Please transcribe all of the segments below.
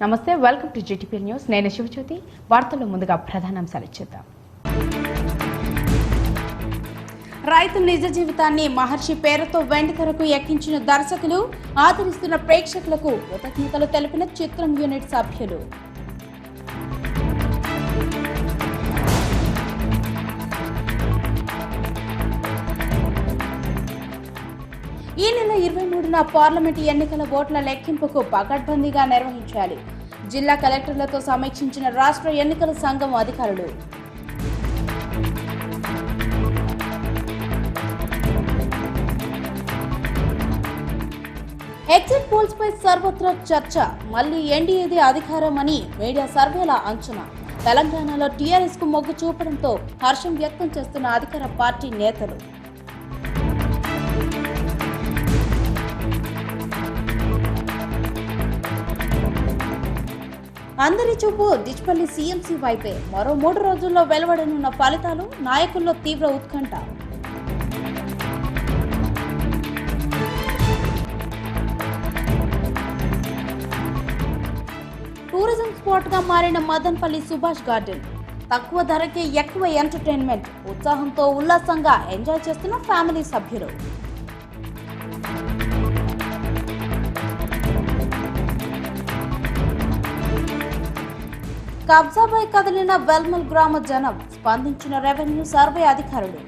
నమస్తే, welcome to GTP news. నేను శివజ్యోతి. వార్తల్లో ముందుగా ప్రధానాంశాలు చూద్దాం. రైతు నిజ జీవితాన్ని మహర్షి పేరుతో వెండితెరకు ఎక్కించిన దర్శకులు, ఆదరిస్తున్న ప్రేక్షకులకు కృతజ్ఞతలు తెలిపిన చిత్రం యూనిట్ సభ్యులు. ఈ నెల 23న పార్లమెంటు ఎన్నికల ఓట్ల లెక్కింపుకు పకడ్బందీగా నిర్వహించాలి. జిల్లా కలెక్టర్లతో సమీక్షించిన రాష్ట్ర ఎన్నికల సంఘం అధికారులు. ఎగ్జిట్ పోల్స్ పై సర్వత్రా చర్చ. మళ్లీ ఎన్డీఏది అధికారం అని మీడియా సర్వేల అంచనా. తెలంగాణలో టీఆర్ఎస్ కు మొగ్గు చూపడంతో హర్షం వ్యక్తం చేస్తున్న అధికార పార్టీ నేతలు. అందరి చూపు డిచ్పల్లి సీఎంసీ వైపే. మరో 3 రోజుల్లో వెలువడనున్న ఫలితాలు, నాయకుల్లో తీవ్ర ఉత్కంఠ. టూరిజం స్పాట్ గా మారిన మదన్పల్లి సుభాష్ గార్డెన్. తక్కువ ధరకే ఎక్కువ ఎంటర్టైన్మెంట్. ఉత్సాహంతో ఉల్లాసంగా ఎంజాయ్ చేస్తున్న ఫ్యామిలీ సభ్యులు. కబ్జాపై కదిలిన వెల్మల్ గ్రామ జనం. స్పందించిన రెవెన్యూ సర్వే అధికారులు.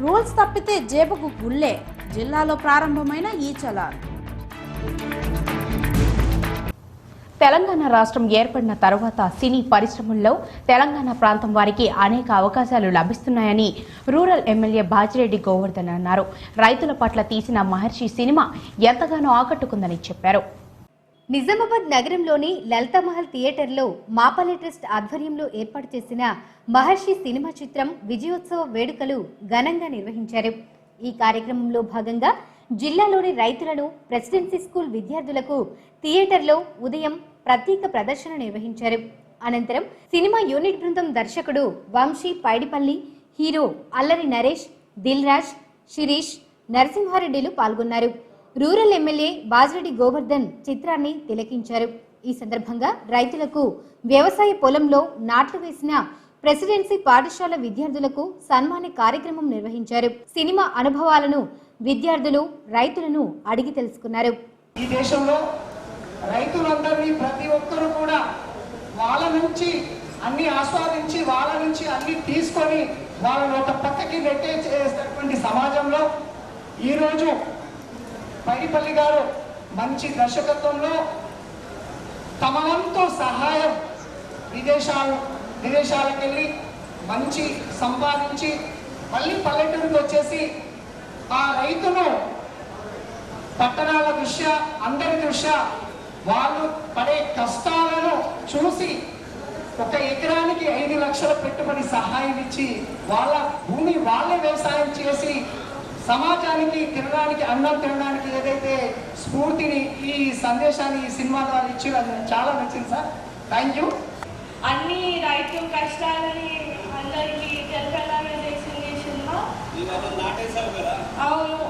రూల్స్ తప్పితే జేబుకు గుల్లే. జిల్లాలో ప్రారంభమైన ఈ చలాన్. తెలంగాణ రాష్ట్రం ఏర్పడిన తరువాత సినీ పరిశ్రమల్లో తెలంగాణ ప్రాంతం వారికి అనేక అవకాశాలు లభిస్తున్నాయని రూరల్ ఎమ్మెల్యే బాజిరెడ్డి గోవర్ధన్ అన్నారు. రైతుల పట్ల తీసిన మహర్షి సినిమా ఎంతగానో ఆకట్టుకుందని చెప్పారు. నిజామాబాద్ నగరంలోని లలితామహల్ థియేటర్లో మాపల్లి ట్రస్ట్ ఆధ్వర్యంలో ఏర్పాటు చేసిన మహర్షి సినిమా చిత్రం విజయోత్సవ వేడుకలు ఘనంగా నిర్వహించారు. ఈ కార్యక్రమంలో భాగంగా జిల్లాలోని రైతులను, ప్రెసిడెన్సీ స్కూల్ విద్యార్థులకు థియేటర్లో ఉదయం ప్రత్యేక ప్రదర్శన నిర్వహించారు. అనంతరం సినిమా యూనిట్ బృందం దర్శకుడు వంశీ పైడిపల్లి, హీరో అల్లరి నరేష్, దిల్ రాజ్, శిరీష్, నరసింహారెడ్డిలు పాల్గొన్నారు. రూరల్ ఎమ్మెల్యే బాజిరెడ్డి గోవర్ధన్ చిత్రాన్ని తిలకించారు. ఈ సందర్భంగా రైతులకు వ్యవసాయ పొలంలో నాట్లు వేసిన ప్రెసిడెన్సీ పాఠశాల విద్యార్థులకు సన్మాన కార్యక్రమం నిర్వహించారు. సినిమా అనుభవాలను విద్యార్థులు, రైతులను అడిగి తెలుసుకున్నారు. ఈ దేశంలో రైతులందరినీ ప్రతి ఒక్కరూ కూడా వాళ్ళ నుంచి అన్ని ఆస్వాదించి, వాళ్ళ నుంచి అన్ని తీసుకొని వాళ్ళని ఒక పక్కకి నెట్టేసేటటువంటి సమాజంలో ఈరోజు పైడిపల్లి గారు మంచి దర్శకత్వంలో తమ వంతు సహాయం విదేశాలకు వెళ్ళి మంచి సంపాదించి మళ్ళీ పల్లెటూరుకి వచ్చేసి ఆ రైతును పట్టణాల దృష్ట్యా, అందరి దృష్ట్యా వాళ్ళు పడే కష్టాలను చూసి 1 ఎకరానికి 5 లక్షల పెట్టుబడి సహాయం ఇచ్చి వాళ్ళ భూమి వాళ్ళే వ్యవసాయం చేసి సమాజానికి తినడానికి, అన్నం తినడానికి ఏదైతే స్ఫూర్తిని, ఈ సందేశాన్ని ఈ సినిమా ద్వారా ఇచ్చి చాలా నచ్చింది సార్. Thank you. అన్ని రైతు కష్టాలని అందరికీ తెలిపేలాగా చేసింది సినిమా. అవును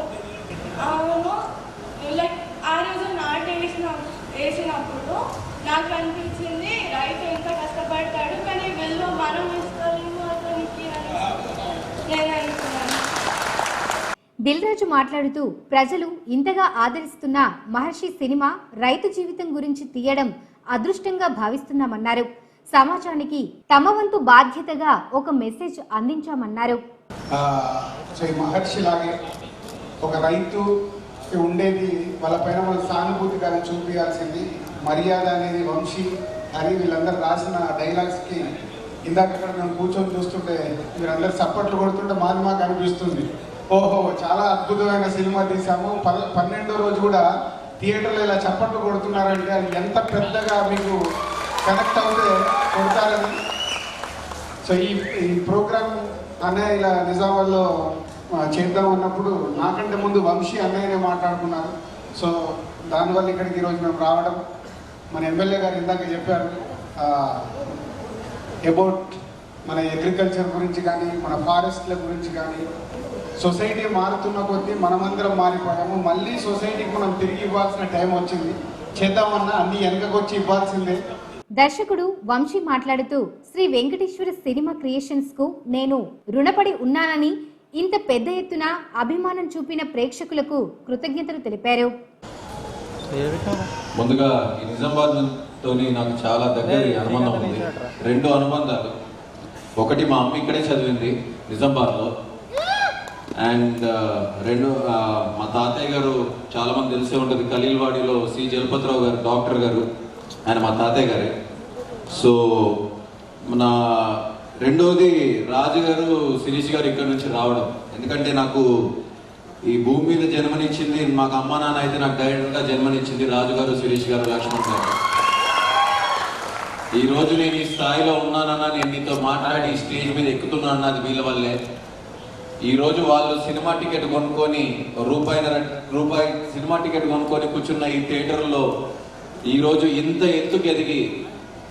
అవును లైక్ ఆ రోజు వేసినప్పుడు నాకు అనిపించింది రైతు ఎంత కష్టపడతాడు, కానీ వెళ్ళి మనం ఇస్తామేమో అతనికి అని నేను అనుకున్నాను. దిల్ రాజు మాట్లాడుతూ ప్రజలు ఇంతగా ఆదరిస్తున్న మహర్షి సినిమా రైతు జీవితం గురించి తీయడం అదృష్టంగా భావిస్తున్నామన్నారు. సమాజానికి తమ వంతు బాధ్యతగా ఒక మెసేజ్ అందించామన్నారు. మహర్షి లాగే ఒక రైతు ఉండేది వాళ్ళ పైన వాళ్ళ సానుభూతి కానీ చూపించాల్సింది. మర్యాద అనేది వంశీ అని వీళ్ళందరూ రాసిన డైలాగ్స్కి ఇందాక మేము కూర్చొని చూస్తుంటే మీరందరూ చప్పట్లు కొడుతుంటే మాకు అనిపిస్తుంది, ఓహో చాలా అద్భుతమైన సినిమా తీసాము. 12వ రోజు కూడా థియేటర్లో ఇలా చప్పట్లు కొడుతున్నారంటే అది ఎంత పెద్దగా మీకు కనెక్ట్ అవుతే కొడతారని. సో ఈ ప్రోగ్రామ్ అన్నయ్య ఇలా నిజామాబాద్లో చేద్దాం అన్నప్పుడు నాకంటే ముందు వంశీ అన్నయ్యనే మాట్లాడుకున్నారు. సో దానివల్ల ఇక్కడికి ఈరోజు మేము రావడం, మన ఎమ్మెల్యే గారు ఇందాక చెప్పారు అబౌట్ మన అగ్రికల్చర్ గురించి కానీ మన ఫారెస్ట్ల గురించి కానీ సొసైటీ మారుతున్న కొద్దీ మనమందరం మారిపోయాము. మళ్ళీ సొసైటీకి మనం తిరిగి ఇవ్వాల్సిన టైం వచ్చింది. చేద్దామన్నా అన్ని వెనకకొచ్చి ఇవ్వాల్సిందే. దర్శకుడు వంశీ మాట్లాడుతూ శ్రీ వెంకటేశ్వర సినిమా క్రియేషన్స్ కు నేను రుణపడి ఉన్నానని, ఇంత పెద్ద ఎత్తున అభిమానం చూపిన ప్రేక్షకులకు కృతజ్ఞతలు తెలిపారు. ముందుగా ఈ నిజామాబాద్ తోని నాకు చాలా దగ్గర అనుబంధం ఉంది. 2 అనుబంధాలు. ఒకటి మా అమ్మ ఇక్కడే చదివింది నిజామాబాద్లో, అండ్ 2 మా తాతయ్య గారు చాలా మంది తెలిసే ఉంటుంది, ఖలీల్వాడిలో సి జలపతిరావు గారు డాక్టర్ గారు, ఆయన మా తాతయ్య గారే. సో నా రెండోది రాజు గారు శిరీష్ గారు ఇక్కడ నుంచి రావడం. ఎందుకంటే నాకు ఈ భూమి మీద జన్మనిచ్చింది మాకు అమ్మ నాన్న అయితే, నాకు డైరెక్ట్గా జన్మనిచ్చింది రాజు గారు, శిరీష్ గారు, లక్ష్మణ్ గారు. ఈరోజు నేను ఈ స్థాయిలో ఉన్నానన్నా, నేను మీతో మాట్లాడి స్టేజ్ మీద ఎక్కుతున్నాను అన్నది వీళ్ళ వల్లే. ఈరోజు వాళ్ళు సినిమా టికెట్ కొనుక్కొని రూపాయి సినిమా టికెట్ కొనుక్కొని కూర్చున్న ఈ థియేటర్లో ఈరోజు ఇంత ఎత్తుకు ఎదిగి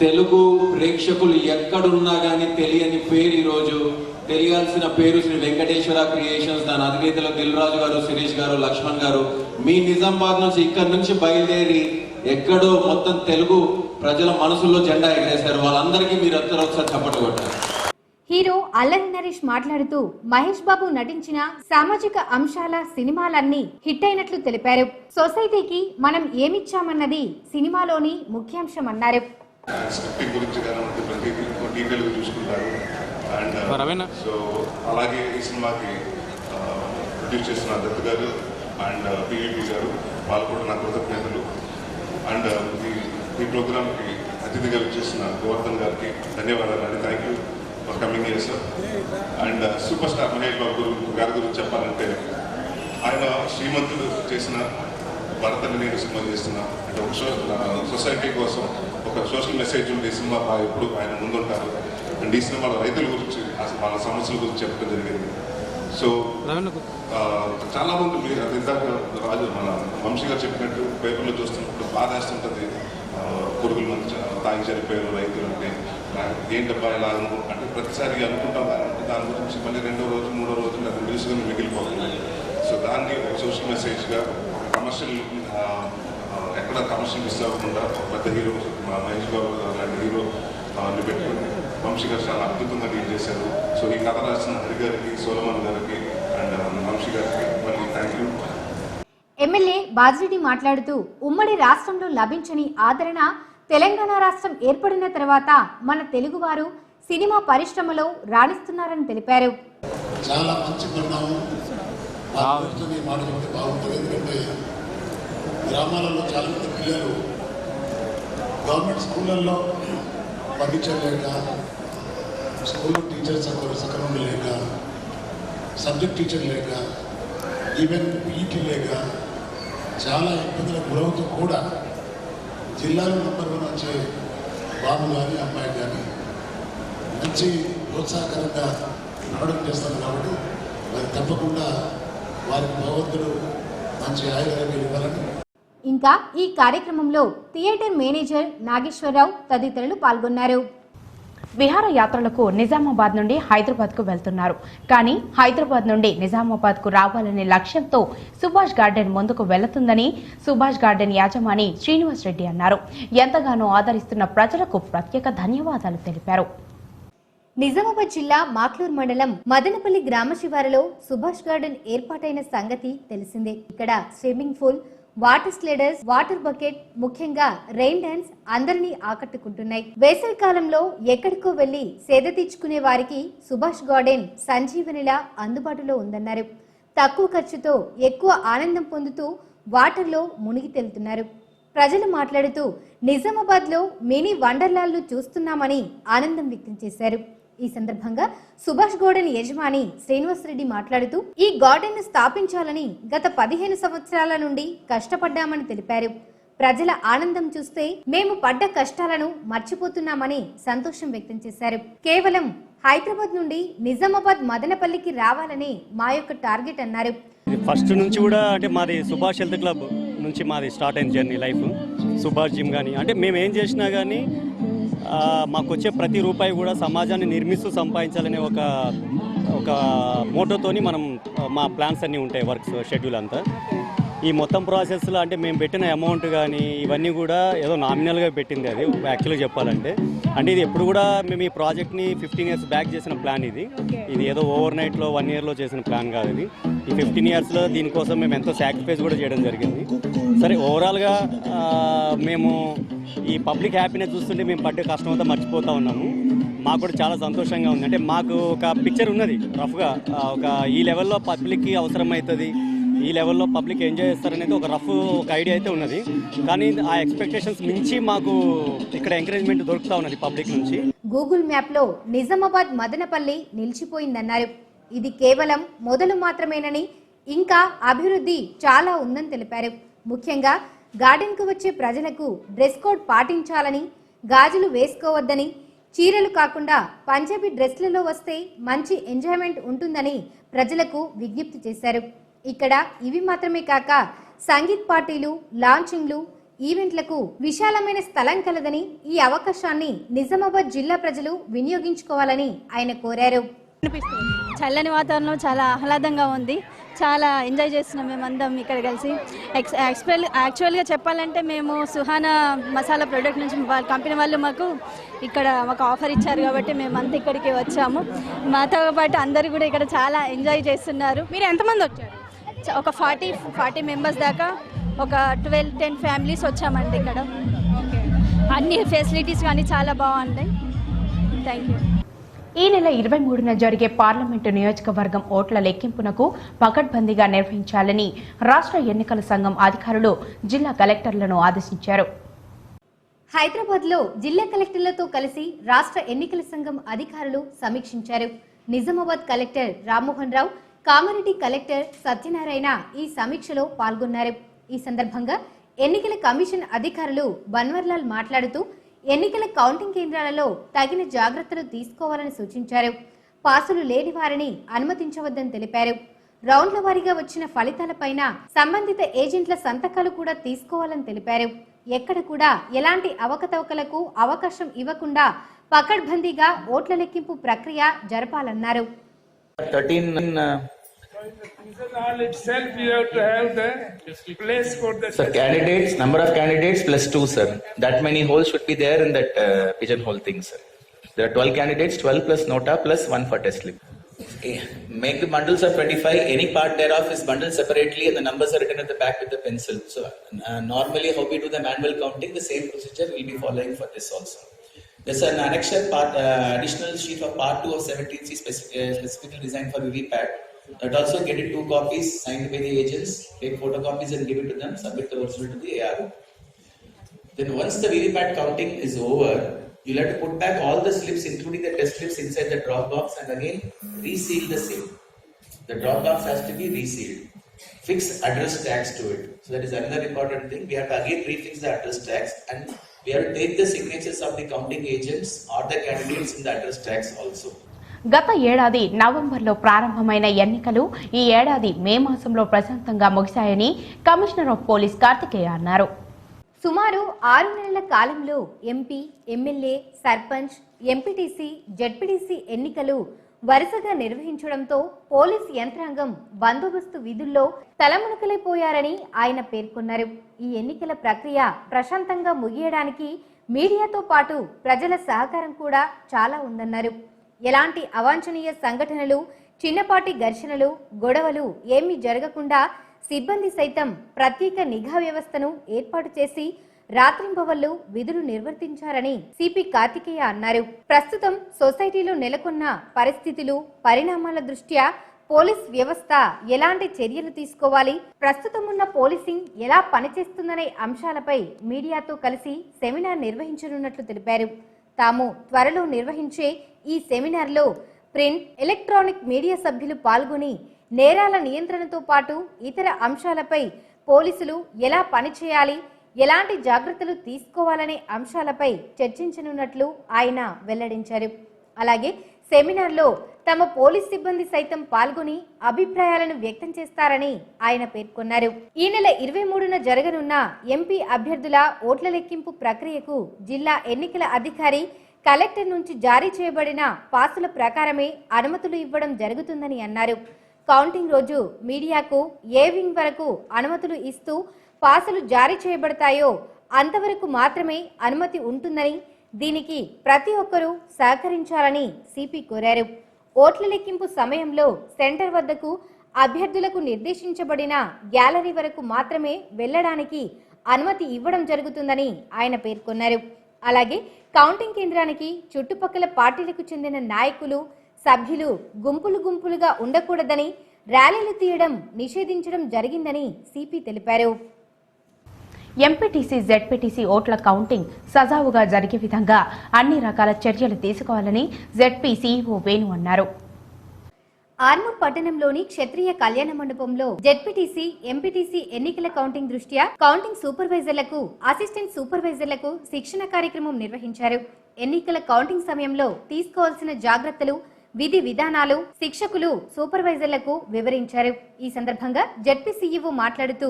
తెలుగు ప్రేక్షకులు ఎక్కడున్నా కానీ తెలియని పేరు, ఈరోజు తెలియాల్సిన పేరు శ్రీ వెంకటేశ్వర క్రియేషన్స్. దాని అధినేతలు దిల్ రాజు గారు, శిరీష్ గారు, లక్ష్మణ్ గారు. మీ నిజామాబాద్ నుంచి ఇక్కడి నుంచి బయలుదేరి ఎక్కడో మొత్తం తెలుగు ప్రజల మనసుల్లో జెండా ఎగరేశారు. వాళ్ళందరికీ మీరు ఒకసారి చప్పట్లు కొట్టారు. హీరో అల్లరి నరేష్ మాట్లాడుతూ మహేష్ బాబు నటించిన సామాజిక అంశాల సినిమాలన్నీ హిట్ అయినట్లు తెలిపారు. సొసైటీకి మనం ఏమిచ్చామన్నది సినిమాలోని ముఖ్యాంశమన్నారు. స్క్రిప్టింగ్ గురించి కానీ ప్రతి డీటెయిల్గా చూసుకుంటారు. అండ్ సో అలాగే ఈ సినిమాకి ప్రొడ్యూస్ చేస్తున్న దత్ గారు అండ్ పివిపి గారు, వాళ్ళు కూడా నా కృతజ్ఞతలు. అండ్ ఈ ప్రోగ్రామ్కి అతిథిగా చేసిన గోవర్ధన్ గారికి ధన్యవాదాలు అండి. Thank you for coming here sir. And super star Mahesh Babu గారి గురించి చెప్పాలంటే, ఆయన శ్రీమంతుడు చేసిన భరతని నేను సినిమా చేస్తున్నా. అంటే ఒక సొసైటీ కోసం ఒక సోషల్ మెసేజ్ ఉండే సినిమా ఎప్పుడు ఆయన ముందుంటారు. అండ్ ఈ సినిమాలో రైతుల గురించి, వాళ్ళ సమస్యల గురించి చెప్పడం జరిగింది. సో చాలా మంది మీరు అది ఇందాక రాజు మన వంశీ గారు చెప్పినట్టు పేపర్లో చూస్తున్నప్పుడు బాధేస్తుంటుంది. పురుగుల మంది తాగి చనిపోయారు రైతులు అంటే, ఏంటబ్బా ఇలా అంటే ప్రతిసారి అనుకుంటాం. దాని గురించి మళ్ళీ 2వ రోజు 3వ రోజు అది న్యూస్గా మిగిలిపోతుంది. సో దాన్ని ఒక సోషల్ మెసేజ్గా కమర్షియల్ ఎక్కడ కమర్షియల్ మిస్ అవ్వకుండా పెద్ద హీరో మహేష్ బాబు లాంటి హీరో పెట్టుకుని వంశీ గారు చాలా అద్భుతంగా డీల్ చేశారు. సో ఈ కథ రాసిన హరి గారికి, సోలమన్ గారికి అండ్ వంశీ గారికి మళ్ళీ థ్యాంక్ యూ. ఎమ్మెల్యే బాజిరెడ్డి మాట్లాడుతూ ఉమ్మడి రాష్ట్రంలో లభించని ఆదరణ తెలంగాణ రాష్ట్రం ఏర్పడిన తర్వాత మన తెలుగువారు సినిమా పరిశ్రమలో రాణిస్తున్నారని తెలిపారు. చాలా మంచి పరిణామం. మాట చెప్తే బాగుంటుంది. ఎందుకంటే గ్రామాలలో చాలా మంది పిల్లలు గవర్నమెంట్ స్కూళ్ళల్లో పండించలేక, స్కూల్లో టీచర్స్ సక్రమంగా లేక, సబ్జెక్ట్ టీచర్ లేక, ఈవెన్ పీఈటీ లేక చాలా ఇబ్బందులకు గురవుతూ కూడా జిల్లాలో నంబర్ 1 వచ్చే బాబు కానీ అమ్మాయి కానీ మంచి ప్రోత్సాహకరంగా నడవడం చేస్తారు. కాబట్టి మరి తప్పకుండా వారికి భగవంతుడు మంచి ఆయుర్వేదాలు ఇవ్వాలని. ఇంకా ఈ కార్యక్రమంలో థియేటర్ మేనేజర్ నాగేశ్వరరావు తదితరులు పాల్గొన్నారు. విహారయాత్రలకు నిజామాబాద్ నుండి హైదరాబాద్కు వెళ్తున్నారు. కానీ హైదరాబాద్ నుండి నిజామాబాద్కు రావాలనే లక్ష్యంతో సుభాష్ గార్డెన్ ముందుకు వెళుతుందని సుభాష్ గార్డెన్ యాజమాని శ్రీనివాస్ రెడ్డి అన్నారు. ఎంతగానో ఆదరిస్తున్న ప్రజలకు ప్రత్యేక ధన్యవాదాలు తెలిపారు. నిజామాబాద్ జిల్లా మాక్లూర్ మండలం మదనపల్లి గ్రామ శివారులో సుభాష్ గార్డెన్ ఏర్పాటైన సంగతి తెలిసిందే. ఇక్కడ swimming pool, water sliders, water bucket, ముఖ్యంగా రెయిన్ డాన్స్ అందరినీ ఆకట్టుకుంటున్నాయి. వేసవి కాలంలో ఎక్కడికో వెళ్లి సేద తీర్చుకునే వారికి సుభాష్ గార్డెన్ సంజీవనిలా అందుబాటులో ఉందన్నారు. తక్కువ ఖర్చుతో ఎక్కువ ఆనందం పొందుతూ వాటర్లో మునిగి తేలుతున్నారు. ప్రజలు మాట్లాడుతూ నిజామాబాద్ లో మినీ వండర్లాల్ ను చూస్తున్నామని ఆనందం వ్యక్తం చేశారు. ఈ సందర్భంగా సుభాష్ గార్డెన్ యజమాని శ్రీనివాస్ రెడ్డి మాట్లాడుతూ ఈ గార్డెన్ ను స్థాపించాలని గత 15 సంవత్సరాల నుండి కష్టపడ్డామని తెలిపారు. ప్రజల ఆనందం చూస్తే మేము పడ్డ కష్టాలను మర్చిపోతున్నామని సంతోషం వ్యక్తం చేశారు. కేవలం హైదరాబాద్ నుండి నిజామాబాద్ మదనపల్లికి రావాలని మా యొక్క టార్గెట్ అన్నారు. ఫస్ట్ నుంచి కూడా అంటే మాది సుభాష్ హెల్త్ క్లబ్ నుంచి మాది స్టార్ట్ అయిన జర్నీ లైఫ్. సుభాష్ జిమ్ కానీ అంటే మేము ఏం చేసినా కానీ మాకు వచ్చే ప్రతి రూపాయి కూడా సమాజాన్ని నిర్మిస్తూ సంపాదించాలనే ఒక మోటోతోని మనం మా ప్లాన్స్ అన్నీ ఉంటాయి, వర్క్స్ షెడ్యూల్ అంతా. ఈ మొత్తం ప్రాసెస్లో అంటే మేము పెట్టిన అమౌంట్ కానీ ఇవన్నీ కూడా ఏదో నామినల్గా పెట్టింది, అది యాక్చువల్గా చెప్పాలంటే. అంటే ఇది ఎప్పుడు కూడా మేము ఈ ప్రాజెక్ట్ని 15 years బ్యాక్ చేసిన ప్లాన్ ఇది ఏదో ఓవర్ నైట్లో 1 yearలో చేసిన ప్లాన్ కాదు ఇది. ఈ 15 yearsలో దీనికోసం మేము ఎంతో సాక్రిఫైస్ కూడా చేయడం జరిగింది. సరే, ఓవరాల్గా మేము ఈ పబ్లిక్ హ్యాపీనెస్ చూస్తుంటే మేము పడ్డే కష్టం అంతా మర్చిపోతూ ఉన్నాము. మాకు కూడా చాలా సంతోషంగా ఉంది. అంటే మాకు ఒక పిక్చర్ ఉన్నది రఫ్గా, ఒక ఈ లెవెల్లో పబ్లిక్కి అవసరమవుతుంది, ఈ లెవెల్లో పబ్లిక్ ఎంజాయ్ చేస్తారనేది ఒక ఐడియా అయితే ఉన్నది. కానీ ఆ ఎక్స్పెక్టేషన్స్ మించి మాకు ఇక్కడ ఎంకరేజ్మెంట్ దొరుకుతూ ఉన్నది పబ్లిక్ నుంచి. గూగుల్ మ్యాప్లో నిజామాబాద్ మదనపల్లి నిలిచిపోయిందన్నారు. ఇది కేవలం మొదలు మాత్రమేనని, ఇంకా అభివృద్ధి చాలా ఉందని తెలిపారు. ముఖ్యంగా గార్డెన్కు వచ్చే ప్రజలకు డ్రెస్ కోడ్ పాటించాలని, గాజులు వేసుకోవద్దని, చీరలు కాకుండా పంజాబీ డ్రెస్లలో వస్తే మంచి ఎంజాయ్మెంట్ ఉంటుందని ప్రజలకు విజ్ఞప్తి చేశారు. ఇక్కడ ఇవి మాత్రమే కాక సంగీత్ పార్టీలు, లాంచింగ్లు, ఈవెంట్లకు విశాలమైన స్థలం కలదని, ఈ అవకాశాన్ని నిజామాబాద్ జిల్లా ప్రజలు వినియోగించుకోవాలని ఆయన కోరారు. చల్లని వాతావరణం చాలా ఆహ్లాదంగా ఉంది. చాలా ఎంజాయ్ చేస్తున్నాం మేమందరం ఇక్కడ కలిసి. యాక్చువల్గా చెప్పాలంటే మేము సుహానా మసాలా ప్రోడక్ట్ నుంచి వాళ్ళ కంపెనీ వాళ్ళు మాకు ఆఫర్ ఇచ్చారు కాబట్టి మేమంతా ఇక్కడికి వచ్చాము. మాతో పాటు అందరూ కూడా ఇక్కడ చాలా ఎంజాయ్ చేస్తున్నారు. మీరు ఎంతమంది వచ్చారు? ఒక 40 మెంబర్స్ దాకా, ఒక 12-10 ఫ్యామిలీస్ వచ్చామండి. ఇక్కడ అన్ని ఫెసిలిటీస్ కానీ చాలా బాగున్నాయి. Thank you. ఈ నెల 23న జరిగే పార్లమెంటు నియోజకవర్గం ఓట్ల లెక్కింపునకు పకడ్బందీగా నిర్వహించాలని రాష్ట్ర ఎన్నికల సంఘం అధికారులు జిల్లా కలెక్టర్లను ఆదేశించారు. హైదరాబాద్లో జిల్లా కలెక్టర్లతో కలిసి రాష్ట్ర ఎన్నికల సంఘం అధికారులు సమీక్షించారు. నిజామాబాద్ కలెక్టర్ రామ్మోహన్ రావు, కామారెడ్డి కలెక్టర్ సత్యనారాయణ ఈ సమీక్షలో పాల్గొన్నారు. ఈ సందర్భంగా ఎన్నికల కమిషన్ అధికారులు బన్వర్లాల్ మాట్లాడుతూ ఎన్నికల కౌంటింగ్ కేంద్రాలలో తగిన జాగ్రత్తలు తీసుకోవాలని సూచించారు. పాసులు లేని వారిని అనుమతించవద్దని తెలిపారు. రౌండ్ల వారీగా వచ్చిన ఫలితాలపైన సంబంధిత ఏజెంట్ల సంతకాలు కూడా తీసుకోవాలని తెలిపారు. ఎక్కడ కూడా ఎలాంటి అవకతవకలకు అవకాశం ఇవ్వకుండా పకడ్బందీగా ఓట్ల లెక్కింపు ప్రక్రియ జరపాలన్నారు. 13 Sir, candidates, number of candidates plus 2, sir. That many holes should be there in that pigeonhole thing, sir. There are 12 candidates, 12 plus nota plus 1 for test slip. Make the bundles of 25. Any part thereof is bundled separately and the numbers are written at the back with the pencil. So normally how we do the manual counting, the same procedure we'll be following for this also. There's an annexure part, additional sheet of part 2 of 17C specifically designed for VVPAT. That also get it 2 copies signed by the agents, take photocopies and give it to them, submit the original to the ARO. Then once the VVPAT counting is over, you'll have to put back all the slips including the test slips inside the drop box and again reseal the same. The drop box has to be resealed. Fix address tags to it. So that is another important thing. We have to again prefix the address tags and we have to take the signatures of the counting agents or the candidates in the address tags also. గత ఏడాది నవంబర్లో ప్రారంభమైన ఎన్నికలు ఈ ఏడాది మే మాసంలో ప్రశాంతంగా ముగిశాయని commissioner of police Karthikeya అన్నారు. సుమారు 6 నెలల కాలంలో MP, MLA, sarpanch, MPTC, ZPTC ఎన్నికలు వరుసగా నిర్వహించడంతో పోలీస్ యంత్రాంగం బందోబస్తు విధుల్లో తలమునకలైపోయారని ఆయన పేర్కొన్నారు. ఈ ఎన్నికల ప్రక్రియ ప్రశాంతంగా ముగియడానికి మీడియాతో పాటు ప్రజల సహకారం కూడా చాలా ఉందన్నారు. ఎలాంటి అవాంఛనీయ సంఘటనలు, చిన్నపాటి ఘర్షణలు, గొడవలు ఏమీ జరగకుండా సిబ్బంది సైతం ప్రత్యేక నిఘా వ్యవస్థను ఏర్పాటు చేసి రాత్రింబవళ్లు విధులు నిర్వర్తించారని సిపి కార్తికేయ అన్నారు. ప్రస్తుతం సొసైటీలో నెలకొన్న పరిస్థితులు, పరిణామాల దృష్ట్యా పోలీస్ వ్యవస్థ ఎలాంటి చర్యలు తీసుకోవాలి, ప్రస్తుతం ఉన్న పోలీసింగ్ ఎలా పనిచేస్తుందనే అంశాలపై మీడియాతో కలిసి సెమినార్ నిర్వహించనున్నట్లు తెలిపారు. తాము త్వరలో నిర్వహించే ఈ సెమినార్లో ప్రింట్, ఎలక్ట్రానిక్ మీడియా సభ్యులు పాల్గొని నేరాల నియంత్రణతో పాటు ఇతర అంశాలపై పోలీసులు ఎలా పనిచేయాలి, ఎలాంటి జాగ్రత్తలు తీసుకోవాలనే అంశాలపై చర్చించనున్నట్లు ఆయన వెల్లడించారు. అలాగే సెమినార్లో తమ పోలీస్ సిబ్బంది సైతం పాల్గొని అభిప్రాయాలను వ్యక్తం చేస్తారని ఆయన పేర్కొన్నారు. ఈ నెల 23న జరగనున్న ఎంపీ అభ్యర్థుల ఓట్ల లెక్కింపు ప్రక్రియకు జిల్లా ఎన్నికల అధికారి కలెక్టర్ నుంచి జారీ చేయబడిన పాసుల ప్రకారమే అనుమతులు ఇవ్వడం జరుగుతుందని అన్నారు. కౌంటింగ్ రోజు మీడియాకు ఏ వింగ్ వరకు అనుమతులు ఇస్తూ పాసులు జారీ చేయబడతాయో అంతవరకు మాత్రమే అనుమతి ఉంటుందని, దీనికి ప్రతి ఒక్కరూ సహకరించాలని సిపి కోరారు. ఓట్ల లెక్కింపు సమయంలో సెంటర్ వద్దకు అభ్యర్థులకు నిర్దేశించబడిన గ్యాలరీ వరకు మాత్రమే వెళ్లడానికి అనుమతి ఇవ్వడం జరుగుతుందని ఆయన పేర్కొన్నారు. అలాగే కౌంటింగ్ కేంద్రానికి చుట్టుపక్కల పార్టీలకు చెందిన నాయకులు, సభ్యులు గుంపులుగా ఉండకూడదని, ర్యాలీలు తీయడం నిషేధించడం జరిగిందని సిపి తెలిపారు. ఎంపీటీసీ, జెడ్పీటీసీ ఓట్ల కౌంటింగ్ సజావుగా జరిగే విధంగా అన్ని రకాల చర్యలు తీసుకోవాలని జెడ్పీ సీఈఓ వేణు అన్నారు. ఆర్మూర్ పట్టణంలోని క్షత్రియ కళ్యాణ మండపంలో జెడ్పీటీసీ, ఎంపీటీసీ ఎన్నికల కౌంటింగ్ దృష్ట్యా కౌంటింగ్ సూపర్వైజర్లకు, అసిస్టెంట్ సూపర్వైజర్లకు శిక్షణ కార్యక్రమం నిర్వహించారు. ఎన్నికల కౌంటింగ్ సమయంలో తీసుకోవాల్సిన జాగ్రత్తలు, విధి విధానాలు శిక్షకులు సూపర్వైజర్లకు వివరించారు. ఈ సందర్భంగా జెడ్పీ సీఈఓ మాట్లాడుతూ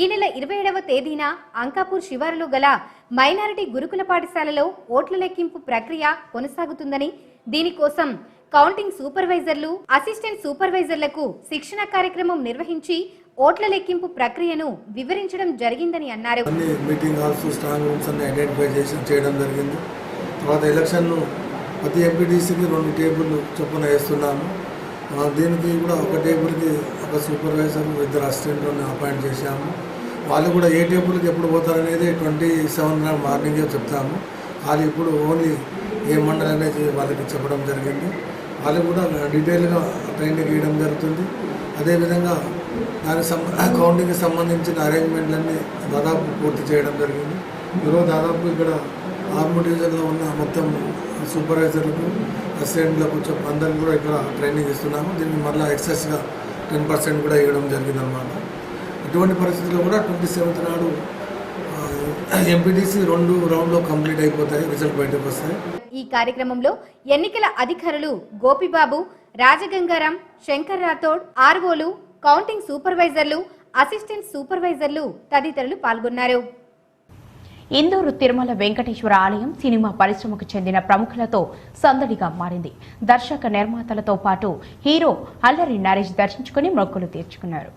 ఈ నెల 27వ తేదీన అంకాపూర్ శివారులో గల మైనారిటీ గురుకుల పాఠశాలలో ఓట్ల లెక్కింపు ప్రక్రియ కొనసాగుతుందని, దీనికోసం కౌంటింగ్ సూపర్వైజర్లు, అసిస్టెంట్ సూపర్వైజర్లకు శిక్షణ కార్యక్రమం నిర్వహించి ఓట్ల లెక్కింపు ప్రక్రియను వివరించడం జరిగిందని అన్నారు. మీటింగ్ హాల్స్, స్ట్రాంగ్ రూమ్స్ అన్ని ఐడెంటిఫై చేయడం జరిగింది. తర్వాత ఎలక్షన్ను ప్రతి ఎంపీటీసీకి 2 టేబుల్ చొప్పున వేస్తున్నాము. దీనికి కూడా ఒక టేబుల్కి ఒక సూపర్వైజర్, 2 అసిస్టెంట్లను అపాయింట్ చేశాము. వాళ్ళు కూడా ఏ టేబుల్కి ఎప్పుడు పోతారనేది 27 మార్నింగే చెప్తాము. వాళ్ళు ఇప్పుడు ఓన్లీ ఏ మండలి అనేది వాళ్ళకి చెప్పడం జరిగింది. వాళ్ళు కూడా డీటెయిల్గా ట్రైనింగ్ ఇవ్వడం జరుగుతుంది. అదేవిధంగా కౌంటింగ్కి సంబంధించిన అరేంజ్మెంట్లన్నీ దాదాపు పూర్తి చేయడం జరిగింది. ఈరోజు దాదాపు ఇక్కడ ఆర్మూర్ డివిజన్లో ఉన్న మొత్తం సూపర్వైజర్లకు, అసిస్టెంట్లకు అందరికీ కూడా ఇక్కడ ట్రైనింగ్ ఇస్తున్నాము. దీన్ని మళ్ళీ ఎక్సెస్గా 10% కూడా ఇవ్వడం జరిగిందనమాట. ఇటువంటి పరిస్థితుల్లో కూడా 27th నాడు ఎంపీటీసీ 2 రౌండ్లో కంప్లీట్ అయిపోతాయి, రిజల్ట్ బయటకు వస్తాయి. ఈ కార్యక్రమంలో ఎన్నికల అధికారులు గోపిబాబు, రాజగంగారాం, శంకర్ రాథోడ్, ఆర్ఓలు, కౌంటింగ్ సూపర్వైజర్లు, అసిస్టెంట్ సూపర్వైజర్లు తదితరులు పాల్గొన్నారు. ఇందూరు తిరుమల వెంకటేశ్వర ఆలయం సినిమా పరిశ్రమకు చెందిన ప్రముఖులతో సందడిగా మారింది. దర్శక నిర్మాతలతో పాటు హీరో అల్లరి నరేష్ దర్శించుకుని మొక్కులు తీర్చుకున్నారు.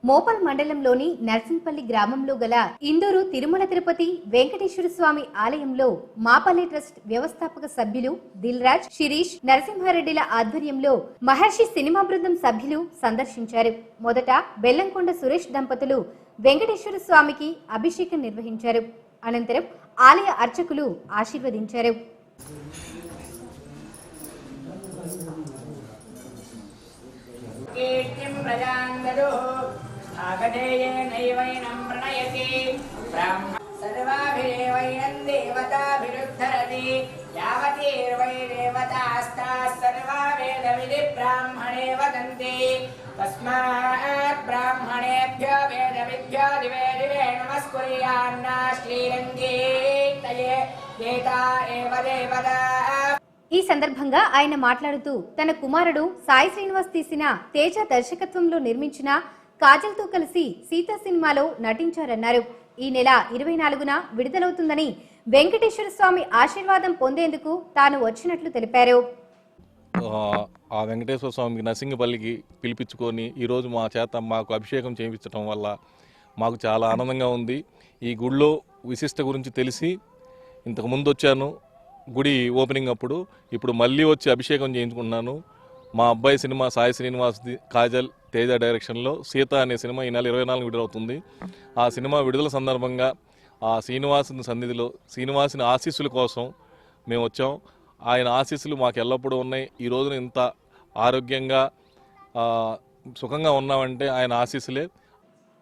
మోపల్ మండలంలోని నర్సింపల్లి గ్రామంలో గల ఇందూరు తిరుమల తిరుపతి వెంకటేశ్వర స్వామి ఆలయంలో మాపల్లి ట్రస్ట్ వ్యవస్థాపక సభ్యులు దిల్ రాజ్, శిరీష్, నరసింహారెడ్డిల ఆధ్వర్యంలో మహర్షి సినిమా బృందం సభ్యులు సందర్శించారు. మొదట బెల్లంకొండ సురేష్ దంపతులు వెంకటేశ్వర స్వామికి అభిషేకం నిర్వహించారు. అనంతరం ఆలయ అర్చకులు ఆశీర్వదించారు. तस्मात् ब्राह्मणेभ्यो वेदविभ्यो दिवे दिवे नमस्कुर्यान्ना श्रीरङ्गीतये देता एव देवता. ఈ సందర్భంగా ఆయన మాట్లాడుతూ తన కుమారుడు సాయి శ్రీనివాస్ తీసిన తేజ దర్శకత్వంలో నిర్మించిన కాజల్తో కలిసి సీతా సినిమాలో నటించారన్నారు. ఈ నెల 24న విడుదలవుతుందని, వెంకటేశ్వర స్వామి ఆశీర్వాదం పొందేందుకు తాను వచ్చినట్లు తెలిపారు. ఆ వెంకటేశ్వర స్వామికి నరసింగపల్లికి పిలిపించుకొని ఈరోజు మా చేత మాకు అభిషేకం చేయించడం వల్ల మాకు చాలా ఆనందంగా ఉంది. ఈ గుడిలో విశిష్ట గురించి తెలిసి ఇంతకుముందు వచ్చాను గుడి ఓపెనింగ్ అప్పుడు, ఇప్పుడు మళ్ళీ వచ్చి అభిషేకం చేయించుకున్నాను. మా అబ్బాయి సినిమా సాయి శ్రీనివాస్ కాజల్ తేజ డైరెక్షన్లో సీత అనే సినిమా ఈ నెల 24 విడుదలవుతుంది. ఆ సినిమా విడుదల సందర్భంగా ఆ శ్రీనివాసుని సన్నిధిలో శ్రీనివాసుని ఆశీస్సుల కోసం మేము వచ్చాం. ఆయన ఆశీస్సులు మాకు ఎల్లప్పుడూ ఉన్నాయి. ఈ రోజున ఇంత ఆరోగ్యంగా సుఖంగా ఉన్నామంటే ఆయన ఆశీస్సులే.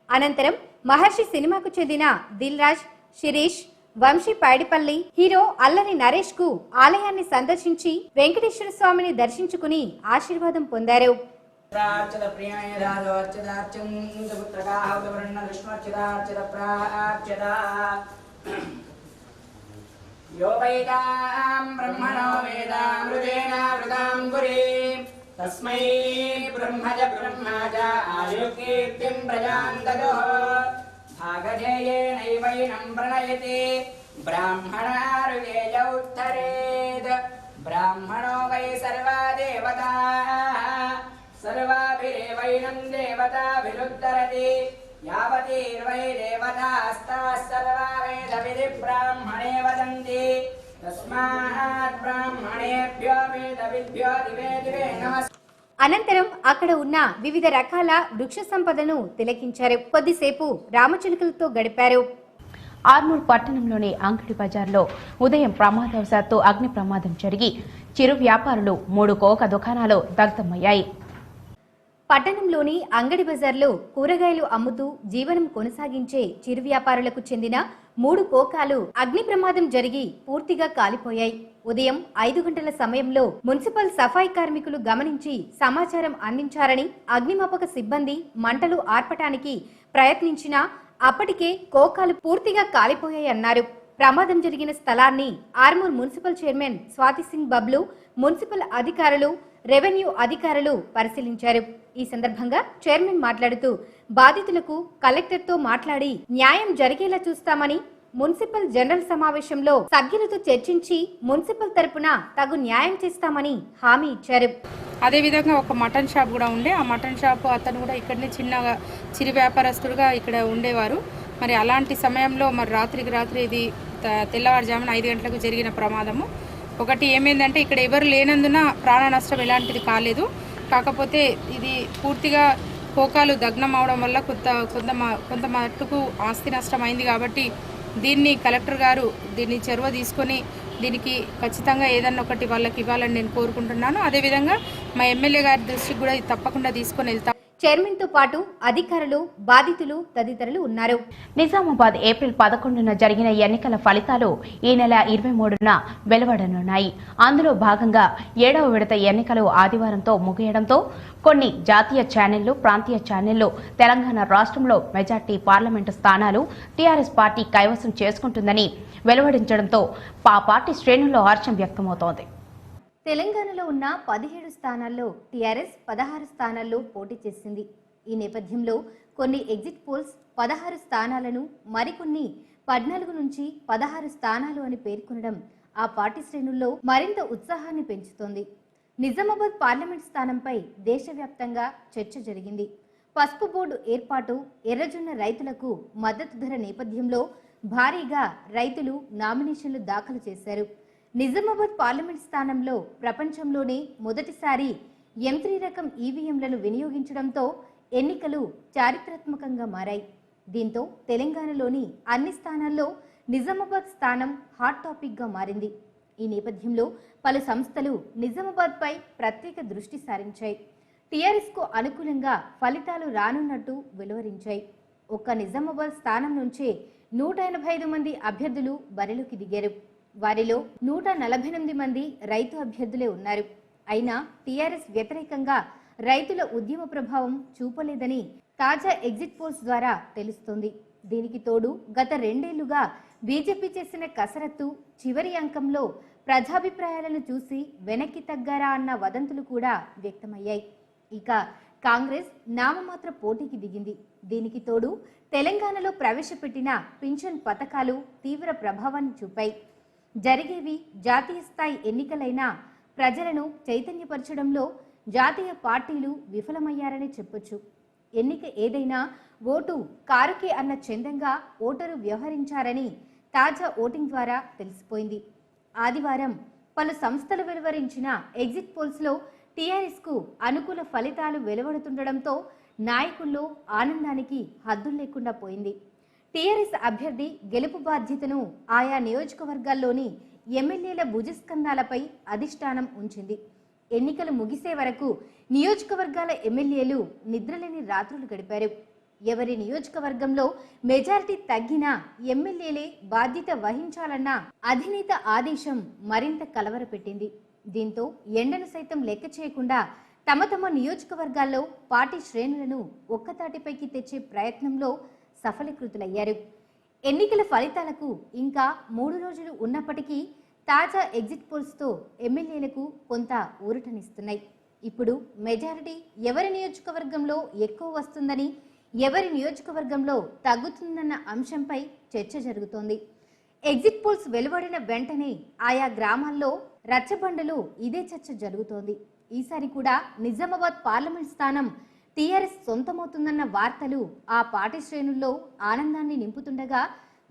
అనంతరం మహర్షి సినిమాకు చెందిన దిల్ రాజ్, శిరీష్, వంశీ పైడిపల్లి, హీరో అల్లరి నరేష్ కు ఆలయాన్ని సందర్శించి వెంకటేశ్వర స్వామిని దర్శించుకుని ఆశీర్వాదం పొందారు. यो वैदां ब्रह्मणो वेदामृतेनावृतां गुरे तस्मै ब्रह्मज ब्रह्माज आयुकीर्तिं प्रजां ददुः भागधेयेनैवैनं प्रणयति ब्राह्मणारुगेय उत्तरेत् ब्राह्मणो वै सर्वा देवताः सर्वाभिरेवैनं देवताभिरुद्धरति यावतीर्वै देवतास्ताः सर्वा वेदविधि ब्राह्मणे वदन्ति तस्मात् ब्राह्मणेभ्यो वेदविद्भ्यो दिवे दिवे नमः. అనంతరం అక్కడ ఉన్న వివిధ రకాల వృక్ష సంపదను తిలకించారు. కొద్దిసేపు రామచిలుకలతో గడిపారు. ఆర్మూర్ పట్టణంలోని అంగడి బజార్లో ఉదయం ప్రమాదవశాత్తు అగ్ని ప్రమాదం జరిగి చిరు వ్యాపారులు 3 కోక దుకాణాలు దగ్ధమయ్యాయి. పట్టణంలోని అంగడి బజార్లో కూరగాయలు అమ్ముతూ జీవనం కొనసాగించే చిరు వ్యాపారులకు చెందిన 3 కోకాలు అగ్ని ప్రమాదం జరిగి పూర్తిగా కాలిపోయాయి. ఉదయం 5 గంటల సమయంలో మున్సిపల్ సఫాయి కార్మికులు గమనించి సమాచారం అందించారని అగ్నిమాపక సిబ్బంది మంటలు ఆర్పటానికి ప్రయత్నించినా అప్పటికే కోకాలు పూర్తిగా కాలిపోయాయన్నారు. ప్రమాదం జరిగిన స్థలాన్ని Armoor municipal chairman Swathi Singh Bablu, municipal అధికారులు, రెవెన్యూ అధికారులు పరిశీలించారు. ఈ సందర్భంగా చైర్మన్ మాట్లాడుతూ బాధితులకు కలెక్టర్తో మాట్లాడి న్యాయం జరిగేలా చూస్తామని, మున్సిపల్ జనరల్ సమావేశంలో సభ్యులతో చర్చించి మున్సిపల్ తరపున తగు న్యాయం చేస్తామని హామీ ఇచ్చారు. అదేవిధంగా ఒక మటన్ షాప్ కూడా ఉండే, ఆ మటన్ షాప్ అతను కూడా ఇక్కడనే చిరు వ్యాపారస్తుడుగా ఇక్కడ ఉండేవారు. మరి అలాంటి సమయంలో మరి రాత్రి ఇది తెల్లవారుజామున 5 గంటలకు జరిగిన ప్రమాదము. ఒకటి ఏమైందంటే ఇక్కడ ఎవరు లేనందున ప్రాణ నష్టం ఎలాంటిది కాలేదు. కాకపోతే ఇది పూర్తిగా కోకాలు దగ్నం అవడం వల్ల కొంత మట్టుకు ఆస్తి నష్టం అయింది. కాబట్టి దీన్ని కలెక్టర్ గారు దీన్ని చొరవ తీసుకొని దీనికి ఖచ్చితంగా ఏదన్నా ఒకటి వాళ్ళకి ఇవ్వాలని నేను కోరుకుంటున్నాను. అదేవిధంగా మా ఎమ్మెల్యే గారి దృష్టికి కూడా తీసుకొని వెళ్తాం. చైర్మన్ తో పాటు అధికారులు, బాధితులు తదితరులు ఉన్నారు. నిజామాబాద్ ఏప్రిల్ 11న జరిగిన ఎన్నికల ఫలితాలు ఈ నెల 23న వెలువడనున్నాయి. అందులో భాగంగా 7వ విడత ఎన్నికలు ఆదివారంతో ముగియడంతో కొన్ని జాతీయ ఛానళ్లు, ప్రాంతీయ ఛానళ్లు తెలంగాణ రాష్ట్రంలో మెజార్టీ పార్లమెంటు స్థానాలు టీఆర్ఎస్ పార్టీ కైవసం చేసుకుంటుందని వెలువడించడంతో ఆ పార్టీ శ్రేణుల్లో హర్షం వ్యక్తమవుతోంది. తెలంగాణలో ఉన్న 17 స్థానాల్లో టీఆర్ఎస్ 16 స్థానాల్లో పోటీ చేసింది. ఈ నేపథ్యంలో కొన్ని ఎగ్జిట్ పోల్స్ 16 స్థానాలను, మరికొన్ని 14 నుంచి 16 స్థానాలు అని పేర్కొనడం ఆ పార్టీ శ్రేణుల్లో మరింత ఉత్సాహాన్ని పెంచుతోంది. నిజామాబాద్ పార్లమెంట్ స్థానంపై దేశవ్యాప్తంగా చర్చ జరిగింది. పసుపు బోర్డు ఏర్పాటు, ఎర్రజొన్న రైతులకు మద్దతు ధర నేపథ్యంలో భారీగా రైతులు నామినేషన్లు దాఖలు చేశారు. నిజామాబాద్ పార్లమెంట్ స్థానంలో ప్రపంచంలోనే మొదటిసారి M3 రకం ఈవీఎంలను వినియోగించడంతో ఎన్నికలు చారిత్రాత్మకంగా మారాయి. దీంతో తెలంగాణలోని అన్ని స్థానాల్లో నిజామాబాద్ స్థానం హాట్ టాపిక్గా మారింది. ఈ నేపథ్యంలో పలు సంస్థలు నిజామాబాద్పై ప్రత్యేక దృష్టి సారించాయి. టీఆర్ఎస్కు అనుకూలంగా ఫలితాలు రానున్నట్టు వెలువరించాయి. ఒక్క నిజామాబాద్ స్థానం నుంచే 185 మంది అభ్యర్థులు బరిలోకి దిగారు. వారిలో 148 మంది రైతు అభ్యర్థులే ఉన్నారు. అయినా టీఆర్ఎస్ వ్యతిరేకంగా రైతుల ఉద్యమ ప్రభావం చూపలేదని తాజా ఎగ్జిట్ పోల్స్ ద్వారా తెలుస్తోంది. దీనికి తోడు గత 2 ఏళ్లుగా బీజేపీ చేసిన కసరత్తు చివరి అంకంలో ప్రజాభిప్రాయాలను చూసి వెనక్కి తగ్గారా అన్న వదంతులు కూడా వ్యక్తమయ్యాయి. ఇక కాంగ్రెస్ నామమాత్ర పోటీకి దిగింది. దీనికి తోడు తెలంగాణలో ప్రవేశపెట్టిన పింఛన్ పథకాలు తీవ్ర ప్రభావాన్ని చూపాయి. జరిగేవి జాతీయ స్థాయి ఎన్నికలైనా ప్రజలను చైతన్యపరచడంలో జాతీయ పార్టీలు విఫలమయ్యారని చెప్పొచ్చు. ఎన్నిక ఏదైనా ఓటు కారుకే అన్న చందంగా ఓటరు వ్యవహరించారని తాజా ఓటింగ్ ద్వారా తెలిసిపోయింది. ఆదివారం పలు సంస్థలు వెలువరించిన ఎగ్జిట్ పోల్స్లో టీఆర్ఎస్కు అనుకూల ఫలితాలు వెలువడుతుండడంతో నాయకుల్లో ఆనందానికి హద్దులు లేకుండా పోయింది. టీఆర్ఎస్ అభ్యర్థి గెలుపు బాధ్యతను ఆయా నియోజకవర్గాల్లోని ఎమ్మెల్యేల భుజస్కంధాలపై అధిష్టానం ఉంచింది. ఎన్నికలు ముగిసే వరకు నియోజకవర్గాల ఎమ్మెల్యేలు నిద్రలేని రాత్రులు గడిపారు. ఎవరి నియోజకవర్గంలో మెజారిటీ తగ్గినా ఎమ్మెల్యేలే బాధ్యత వహించాలన్న అధినేత ఆదేశం మరింత కలవరపెట్టింది. దీంతో ఎండను సైతం లెక్క చేయకుండా తమ నియోజకవర్గాల్లో పార్టీ శ్రేణులను ఒక్కతాటిపైకి తెచ్చే ప్రయత్నంలో సఫలీకృతులయ్యారు. ఎన్నికల ఫలితాలకు ఇంకా 3 రోజులు ఉన్నప్పటికీ తాజా ఎగ్జిట్ పోల్స్తో ఎమ్మెల్యేలకు కొంత ఊరటనిస్తున్నాయి. ఇప్పుడు మెజారిటీ ఎవరి నియోజకవర్గంలో ఎక్కువ వస్తుందని, ఎవరి నియోజకవర్గంలో తగ్గుతుందన్న అంశంపై చర్చ జరుగుతోంది. ఎగ్జిట్ పోల్స్ వెలువడిన వెంటనే ఆయా గ్రామాల్లో రచ్చబండలో ఇదే చర్చ జరుగుతోంది. ఈసారి కూడా నిజామాబాద్ పార్లమెంట్ స్థానం టీఆర్ఎస్ సొంతమవుతుందన్న వార్తలు ఆ పార్టీ శ్రేణుల్లో ఆనందాన్ని నింపుతుండగా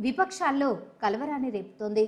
విపక్షాల్లో కలవరాన్ని రేపుతోంది.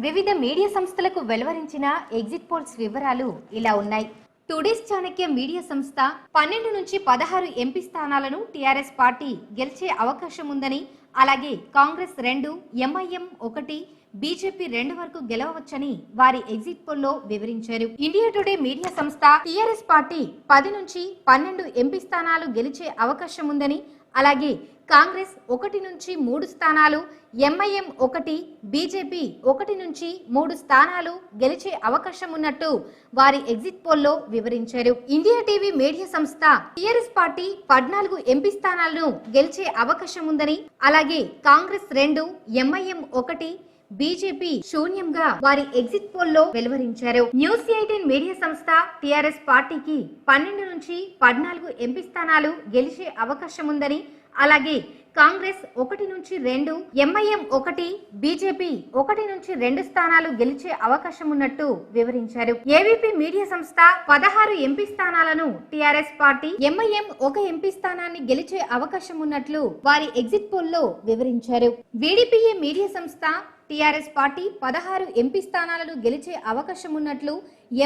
వివిధ మీడియా సంస్థలకు వెలువరించిన ఎగ్జిట్ పోల్స్ వివరాలు ఇలా ఉన్నాయి. టుడేస్ చాణక్య మీడియా సంస్థ 12 నుంచి 16 ఎంపీ స్థానాలను టీఆర్ఎస్ పార్టీ గెలిచే అవకాశం ఉందని, అలాగే కాంగ్రెస్ 2, ఎంఐఎం 1, బీజేపీ 2 వరకు గెలవవచ్చని వారి ఎగ్జిట్ పోల్ లో వివరించారు. ఇండియా టుడే మీడియా సంస్థ టీఆర్ఎస్ పార్టీ 10 నుంచి 12 ఎంపీ స్థానాలు గెలిచే అవకాశం ఉందని, అలాగే కాంగ్రెస్ 1 నుంచి 3 స్థానాలు, ఎంఐఎం 1, బీజేపీ 1 నుంచి 3 స్థానాలు గెలిచే అవకాశం ఉన్నట్టు వారి ఎగ్జిట్ పోల్లో వివరించారు. ఇండియా టీవీ మీడియా సంస్థ టీఆర్ఎస్ పార్టీ 14 ఎంపీ స్థానాలను గెలిచే అవకాశం ఉందని, అలాగే కాంగ్రెస్ 2, ఎంఐఎం 1, బీజేపీ శూన్యంగా వారి ఎగ్జిట్ పోల్ లో వెలువరించారు. న్యూస్ 18 మీడియా సంస్థ టీఆర్ఎస్ పార్టీకి 12 నుంచి 14 ఎంపీ స్థానాలు గెలిచే అవకాశం ఉందని, అలాగే కాంగ్రెస్ 1 నుంచి 2, ఎంఐఎం 1, బీజేపీ 1 నుంచి 2 స్థానాలు గెలిచే అవకాశం ఉన్నట్టు వివరించారు. ఏవీపీ మీడియా సంస్థ 16 ఎంపీ స్థానాలను టీఆర్ఎస్ పార్టీ, ఎంఐఎం 1 ఎంపీ స్థానాన్ని గెలిచే అవకాశం ఉన్నట్లు వారి ఎగ్జిట్ పోల్ లో వివరించారు. వీడీపీఏ మీడియా సంస్థ టీఆర్ఎస్ పార్టీ 16 ఎంపీ స్థానాలను గెలిచే అవకాశం ఉన్నట్లు,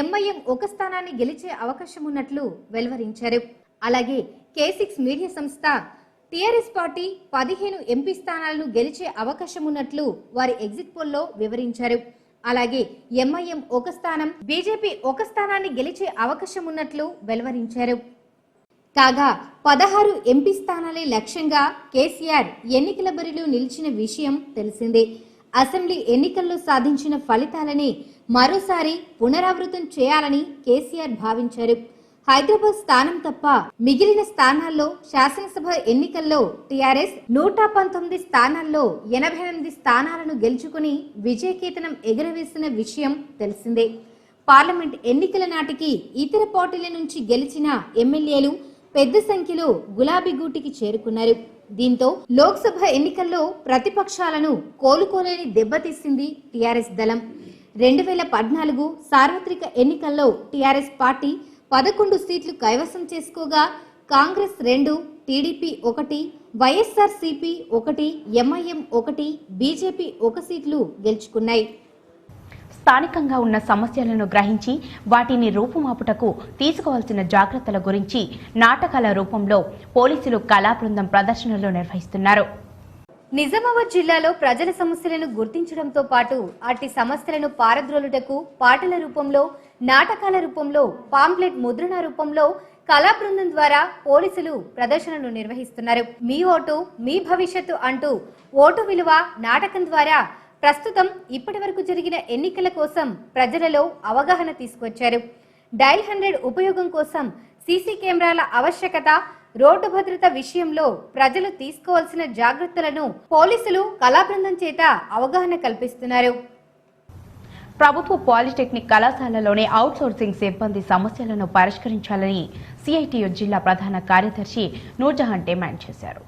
ఎంఐఎం 1 స్థానాన్ని గెలిచే అవకాశం ఉన్నట్లు వెలువరించారు. అలాగే K6 మీడియా సంస్థ టీఆర్ఎస్ పార్టీ 15 ఎంపీ స్థానాలను గెలిచే అవకాశం ఉన్నట్లు వారి ఎగ్జిట్ పోల్ లో వివరించారు. అలాగే ఎంఐఎం 1 స్థానం, బీజేపీ 1 స్థానాన్ని గెలిచే అవకాశం ఉన్నట్లు వెలువరించారు. కాగా 16 ఎంపీ స్థానాలే లక్ష్యంగా కేసీఆర్ ఎన్నికల బరిలో నిలిచిన విషయం తెలిసిందే. అసెంబ్లీ ఎన్నికల్లో సాధించిన ఫలితాలని మరోసారి పునరావృతం చేయాలని కేసీఆర్ భావించారు. హైదరాబాద్ స్థానం తప్ప మిగిలిన స్థానాల్లో శాసనసభ ఎన్నికల్లో టీఆర్ఎస్ 119 స్థానాల్లో 88 స్థానాలను గెలుచుకుని విజయకేతనం ఎగురవేసిన విషయం తెలిసిందే. పార్లమెంట్ ఎన్నికల నాటికి ఇతర పార్టీల నుంచి గెలిచిన ఎమ్మెల్యేలు పెద్ద సంఖ్యలో గులాబీ గూటికి చేరుకున్నారు. దీంతో లోక్సభ ఎన్నికల్లో ప్రతిపక్షాలను కోలుకోలేని దెబ్బతీసింది టీఆర్ఎస్ దళం. 2014 సార్వత్రిక ఎన్నికల్లో టీఆర్ఎస్ పార్టీ 11 సీట్లు కైవసం చేసుకోగా Congress 2, TDP 1, YSRCP 1, MIM 1, BJP 1 సీట్లు గెలుచుకున్నాయి. స్థానికంగా ఉన్న సమస్యలను గ్రహించి వాటిని రూపుమాపుటకు తీసుకోవాల్సిన జాగ్రత్తల గురించి నాటకాల రూపంలో పోలీసులు కళా బృందం ప్రదర్శనలు నిర్వహిస్తున్నారు. నిజామాబాద్ జిల్లాలో ప్రజల సమస్యలను గుర్తించడంతో పాటు అట్టి సమస్యలను పారద్రోలుటకు పాటల రూపంలో, నాటకాల రూపంలో, పాంప్లెట్ ముద్రణ రూపంలో కళా బృందం ద్వారా పోలీసులు ప్రదర్శనలు నిర్వహిస్తున్నారు. మీ ఓటు మీ భవిష్యత్తు అంటూ ఓటు విలువ నాటకం ద్వారా ప్రస్తుతం ఇప్పటి వరకు జరిగిన ఎన్నికల కోసం ప్రజలలో అవగాహన తీసుకొచ్చారు. డయల్ 100 ఉపయోగం కోసం సీసీ కెమెరాల ఆవశ్యకత, రోడ్డు భద్రత విషయంలో ప్రజలు తీసుకోవాల్సిన జాగ్రత్తలను పోలీసులు కళా బృందం చేత అవగాహన కల్పిస్తున్నారు. ప్రభుత్వ పాలిటెక్నిక్ కళాశాలలోని అవుట్సోర్సింగ్ సిబ్బంది సమస్యలను పరిష్కరించాలని సిఐటియు జిల్లా ప్రధాన కార్యదర్శి నూర్జహాన్ డిమాండ్ చేశారు.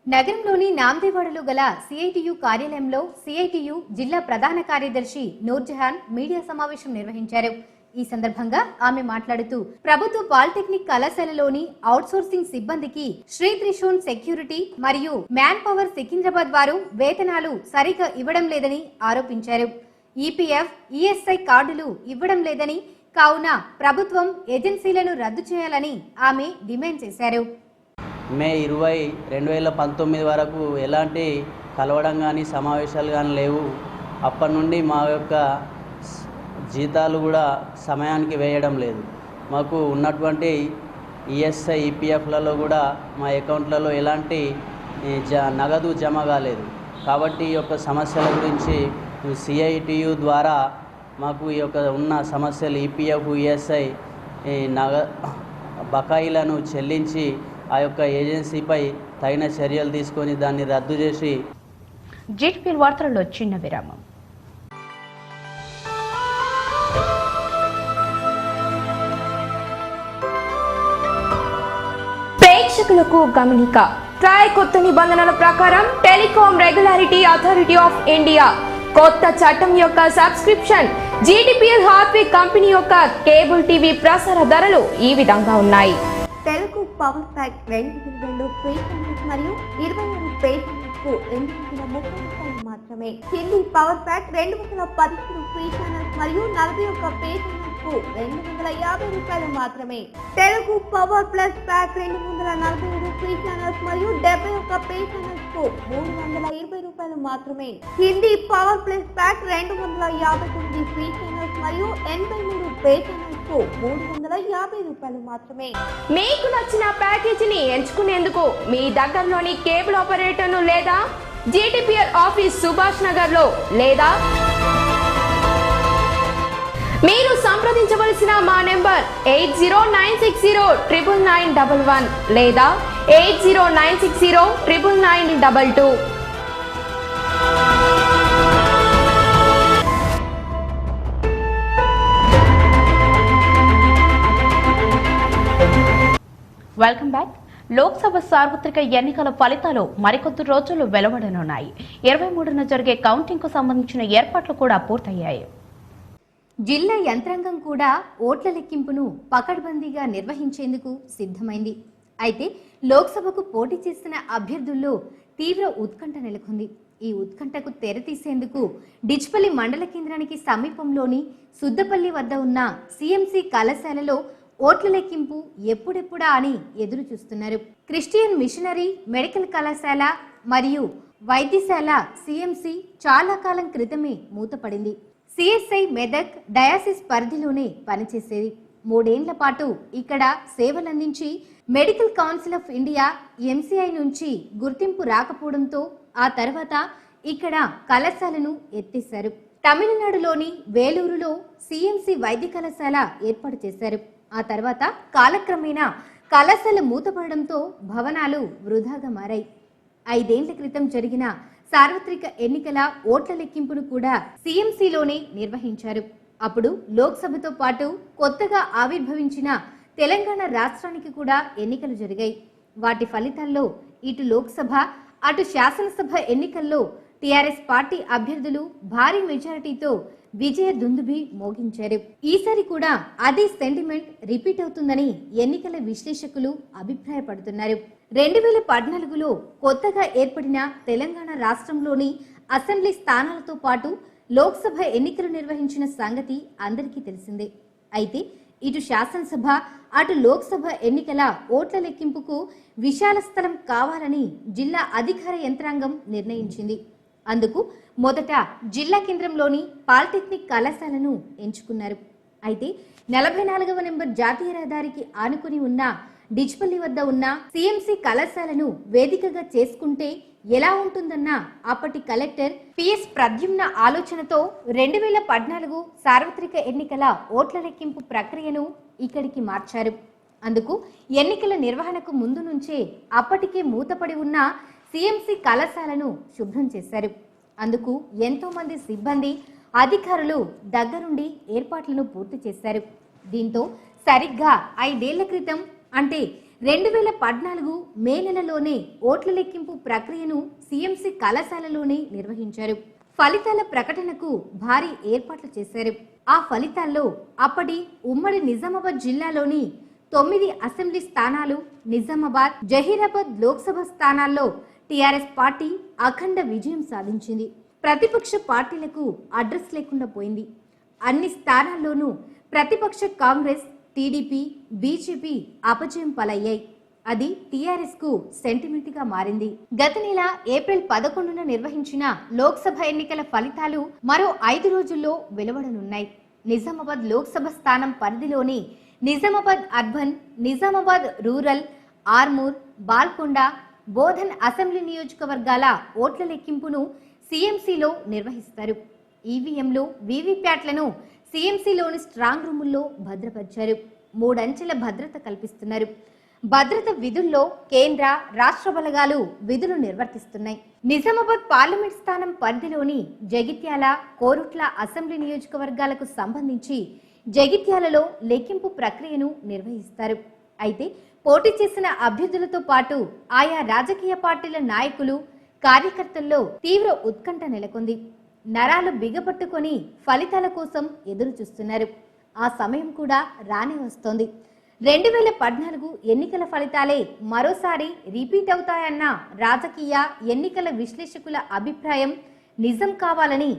నగరంలోని నాందేవాడలో గల సిఐటియు కార్యాలయంలో సిఐటియు జిల్లా ప్రధాన కార్యదర్శి నూర్జహాన్ మీడియా సమావేశం నిర్వహించారు. ఈ సందర్భంగా ఆమె మాట్లాడుతూ ప్రభుత్వ పాలిటెక్నిక్ కళాశాలలోని అవుట్సోర్సింగ్ సిబ్బందికి శ్రీ త్రిశూన్ సెక్యూరిటీ మరియు మ్యాన్ పవర్ సికింద్రాబాద్ వారు వేతనాలు సరిగా ఇవ్వడం లేదని ఆరోపించారు. ఈపీఎఫ్, ఈఎస్ఐ కార్డులు ఇవ్వడం లేదని, కావున ప్రభుత్వం ఏజెన్సీలను రద్దు చేయాలని ఆమె డిమాండ్ చేశారు. మే 20, 2019 వరకు ఎలాంటి కలవడం కానీ సమావేశాలు కానీ లేవు. అప్పటి నుండి మా యొక్క జీతాలు కూడా సమయానికి వేయడం లేదు. మాకు ఉన్నటువంటి ఈఎస్ఐ, ఈపీఎఫ్లలో కూడా మా అకౌంట్లలో ఎలాంటి నగదు జమ కాలేదు. కాబట్టి ఈ యొక్క సమస్యల గురించి సిఐటియు ద్వారా మాకు ఈ యొక్క ఉన్న సమస్యలు ఈపీఎఫ్, ఈఎస్ఐ బకాయిలను చెల్లించి ఆ యొక్క ఏజెన్సీపై తగిన చర్యలు తీసుకొని దాన్ని రద్దు చేసి జీటీపీఎల్ వార్తలలో చిన్న విరామం. ప్రేక్షకులకు గమనిక. ట్రాయ్ కొత్త నిబంధనల ప్రకారం telecom regularity authority of India కొత్త చట్టం యొక్క సబ్స్క్రిప్షన్ జీటీపీఎల్ హార్ట్వేర్ కంపెనీ యొక్క కేబుల్ టీవీ ప్రసార ధరలు ఈ విధంగా ఉన్నాయి. తెలుగు పవర్ ప్యాక్ 2,200 పేషెంట్స్ మరియు 26 పేషెంట్స్కు 230 మాత్రమే. Hindi power pack 217 free channels మరియు 41 పేషెంట్స్కు 250 మాత్రమే. Telugu power plus pack 247 free channels మరియు 71 పేషెంట్స్కు 320 మాత్రమే. Hindi power plus pack 259 free channels మరియు 83 పేషెంట్స్కు 350 మాత్రమే. మీకు నచ్చిన ప్యాకేజీని ఎంచుకునేందుకు మీ దగ్గరలోని కేబుల్ ఆపరేటర్ను లేదా జీటీపీఎల్ ఆఫీస్ సుభాష్ నగర్ లో లేదా మీరు సంప్రదించవలసిన మా నెంబర్ 8096099911 లేదా 8096099922. Welcome back. లోక్సభ సార్వత్రిక ఎన్నికల ఫలితాలు మరికొద్ది రోజుల్లో వెలువడనున్నాయి. 23న జరిగే కౌంటింగ్ కు సంబంధించిన ఏర్పాట్లు కూడా పూర్తయ్యాయి. జిల్లా యంత్రాంగం కూడా ఓట్ల లెక్కింపును పకడ్బందీగా నిర్వహించేందుకు సిద్ధమైంది. అయితే లోక్సభకు పోటీ చేసిన అభ్యర్థుల్లో తీవ్ర ఉత్కంఠ నెలకొంది. ఈ ఉత్కంఠకు తెరతీసేందుకు డిచ్పల్లి మండల కేంద్రానికి సమీపంలోని సుద్దపల్లి వద్ద ఉన్న సిఎంసి కళాశాలలో ఓట్ల లెక్కింపు ఎప్పుడెప్పుడా అని ఎదురు చూస్తున్నారు. క్రిస్టియన్ మిషనరీ మెడికల్ కళాశాల మరియు వైద్యశాల సిఎంసి చాలా కాలం క్రితమే మూతపడింది. సిఎస్ఐ మెదక్ డయాసిస్ పరిధిలోనే పనిచేసేది. 3 ఏళ్ల పాటు ఇక్కడ సేవలందించి medical council of India MCI నుంచి గుర్తింపు రాకపోవడంతో ఆ తర్వాత ఇక్కడ కళాశాలను ఎత్తేశారు. తమిళనాడులోని వేలూరులో సిఎంసి వైద్య కళాశాల ఏర్పాటు చేశారు. ఆ తర్వాత కాలక్రమేణా కళాశాల మూతపడడంతో భవనాలు వృధాగా మారాయి. 5 ఏళ్ల క్రితం జరిగిన సార్వత్రిక ఎన్నికల ఓట్ల లెక్కింపును కూడా సిఎంసిలోనే నిర్వహించారు. అప్పుడు లోక్సభతో పాటు కొత్తగా ఆవిర్భవించిన తెలంగాణ రాష్ట్రానికి కూడా ఎన్నికలు జరిగాయి. వాటి ఫలితాల్లో ఇటు లోక్సభ అటు శాసనసభ ఎన్నికల్లో టీఆర్ఎస్ పార్టీ అభ్యర్థులు భారీ మెజారిటీతో విజయ దుందుబి మోగించారు. ఈసారి కూడా అదే సెంటిమెంట్ రిపీట్ అవుతుందని ఎన్నికల విశ్లేషకులు అభిప్రాయపడుతున్నారు. 2014లో కొత్తగా ఏర్పడిన తెలంగాణ రాష్ట్రంలోని అసెంబ్లీ స్థానాలతో పాటు లోక్సభ ఎన్నికలు నిర్వహించిన సంగతి అందరికీ తెలిసిందే. అయితే ఇటు శాసనసభ అటు లోక్సభ ఎన్నికల ఓట్ల లెక్కింపుకు విశాల స్థలం కావాలని జిల్లా అధికార యంత్రాంగం నిర్ణయించింది. అందుకు మొదట జిల్లా కేంద్రంలోని పాలిటెక్నిక్ కళాశాలను ఎంచుకున్నారు. అయితే 44వ నెంబర్ జాతీయ రహదారికి ఆనుకుని ఉన్న డిచ్పల్లి వద్ద ఉన్న సిఎంసి కళాశాలను వేదికగా చేసుకుంటే ఎలా ఉంటుందన్న అప్పటి కలెక్టర్ పిఎస్ ప్రద్యుమ్న ఆలోచనతో 2014 సార్వత్రిక ఎన్నికల ఓట్ల లెక్కింపు ప్రక్రియను ఇక్కడికి మార్చారు. అందుకు ఎన్నికల నిర్వహణకు ముందు నుంచే అప్పటికే మూతపడి ఉన్న సిఎంసి కళాశాలను శుభ్రం చేశారు. అందుకు ఎంతో మంది సిబ్బంది అధికారులు దగ్గరుండి ఏర్పాట్లను పూర్తి చేశారు. దీంతో సరిగ్గా 5 ఏళ్ల క్రితం అంటే 2014 మే నెలలోనే ఓట్ల లెక్కింపు ప్రక్రియను సిఎంసి కళాశాలలోనే నిర్వహించారు. ఫలితాల ప్రకటనకు భారీ ఏర్పాట్లు చేశారు. ఆ ఫలితాల్లో అప్పటి ఉమ్మడి నిజామాబాద్ జిల్లాలోని 9 అసెంబ్లీ స్థానాలు, నిజామాబాద్, జహీరాబాద్ లోక్సభ స్థానాల్లో టీఆర్ఎస్ పార్టీ అఖండ విజయం సాధించింది. ప్రతిపక్ష పార్టీలకు అడ్రస్ లేకుండా పోయింది. అన్ని స్థానాల్లోనూ ప్రతిపక్ష కాంగ్రెస్, టీడీపీ, బీజేపీ అపజయం పాలయ్యాయి. అది టీఆర్ఎస్ కు సెంటిమెంట్ గా మారింది. గత నెల ఏప్రిల్ 11న నిర్వహించిన లోక్సభ ఎన్నికల ఫలితాలు మరో 5 రోజుల్లో వెలువడనున్నాయి. నిజామాబాద్ లోక్సభ స్థానం పరిధిలోని Nizamabad urban, Nizamabad rural, Armoor, Balkonda, Bodhan assembly నియోజకవర్గాల ఓట్ల లెక్కింపును సిఎంసిలో నిర్వహిస్తారు. ఈవీఎంలు, వీవీప్యాట్లను సిఎంసిలోని స్ట్రాంగ్ రూముల్లో భద్రపరిచారు. 3 అంచెల భద్రత కల్పిస్తున్నారు. భద్రత విధుల్లో కేంద్ర రాష్ట్ర బలగాలు విధులు నిర్వర్తిస్తున్నాయి. నిజామాబాద్ పార్లమెంట్ స్థానం పరిధిలోని జగిత్యాల, కోరుట్ల అసెంబ్లీ నియోజకవర్గాలకు సంబంధించి జగిత్యాలలో లెక్కింపు ప్రక్రియను నిర్వహిస్తారు. అయితే పోటీ చేసిన అభ్యర్థులతో పాటు ఆయా రాజకీయ పార్టీల నాయకులు, కార్యకర్తల్లో తీవ్ర ఉత్కంఠ నెలకొంది. నరాలు బిగపట్టుకొని ఫలితాల కోసం ఎదురు చూస్తున్నారు. ఆ సమయం కూడా రానే వస్తోంది. 2014 ఎన్నికల ఫలితాలే మరోసారి రిపీట్ అవుతాయన్న రాజకీయ ఎన్నికల విశ్లేషకుల అభిప్రాయం నిజం కావాలని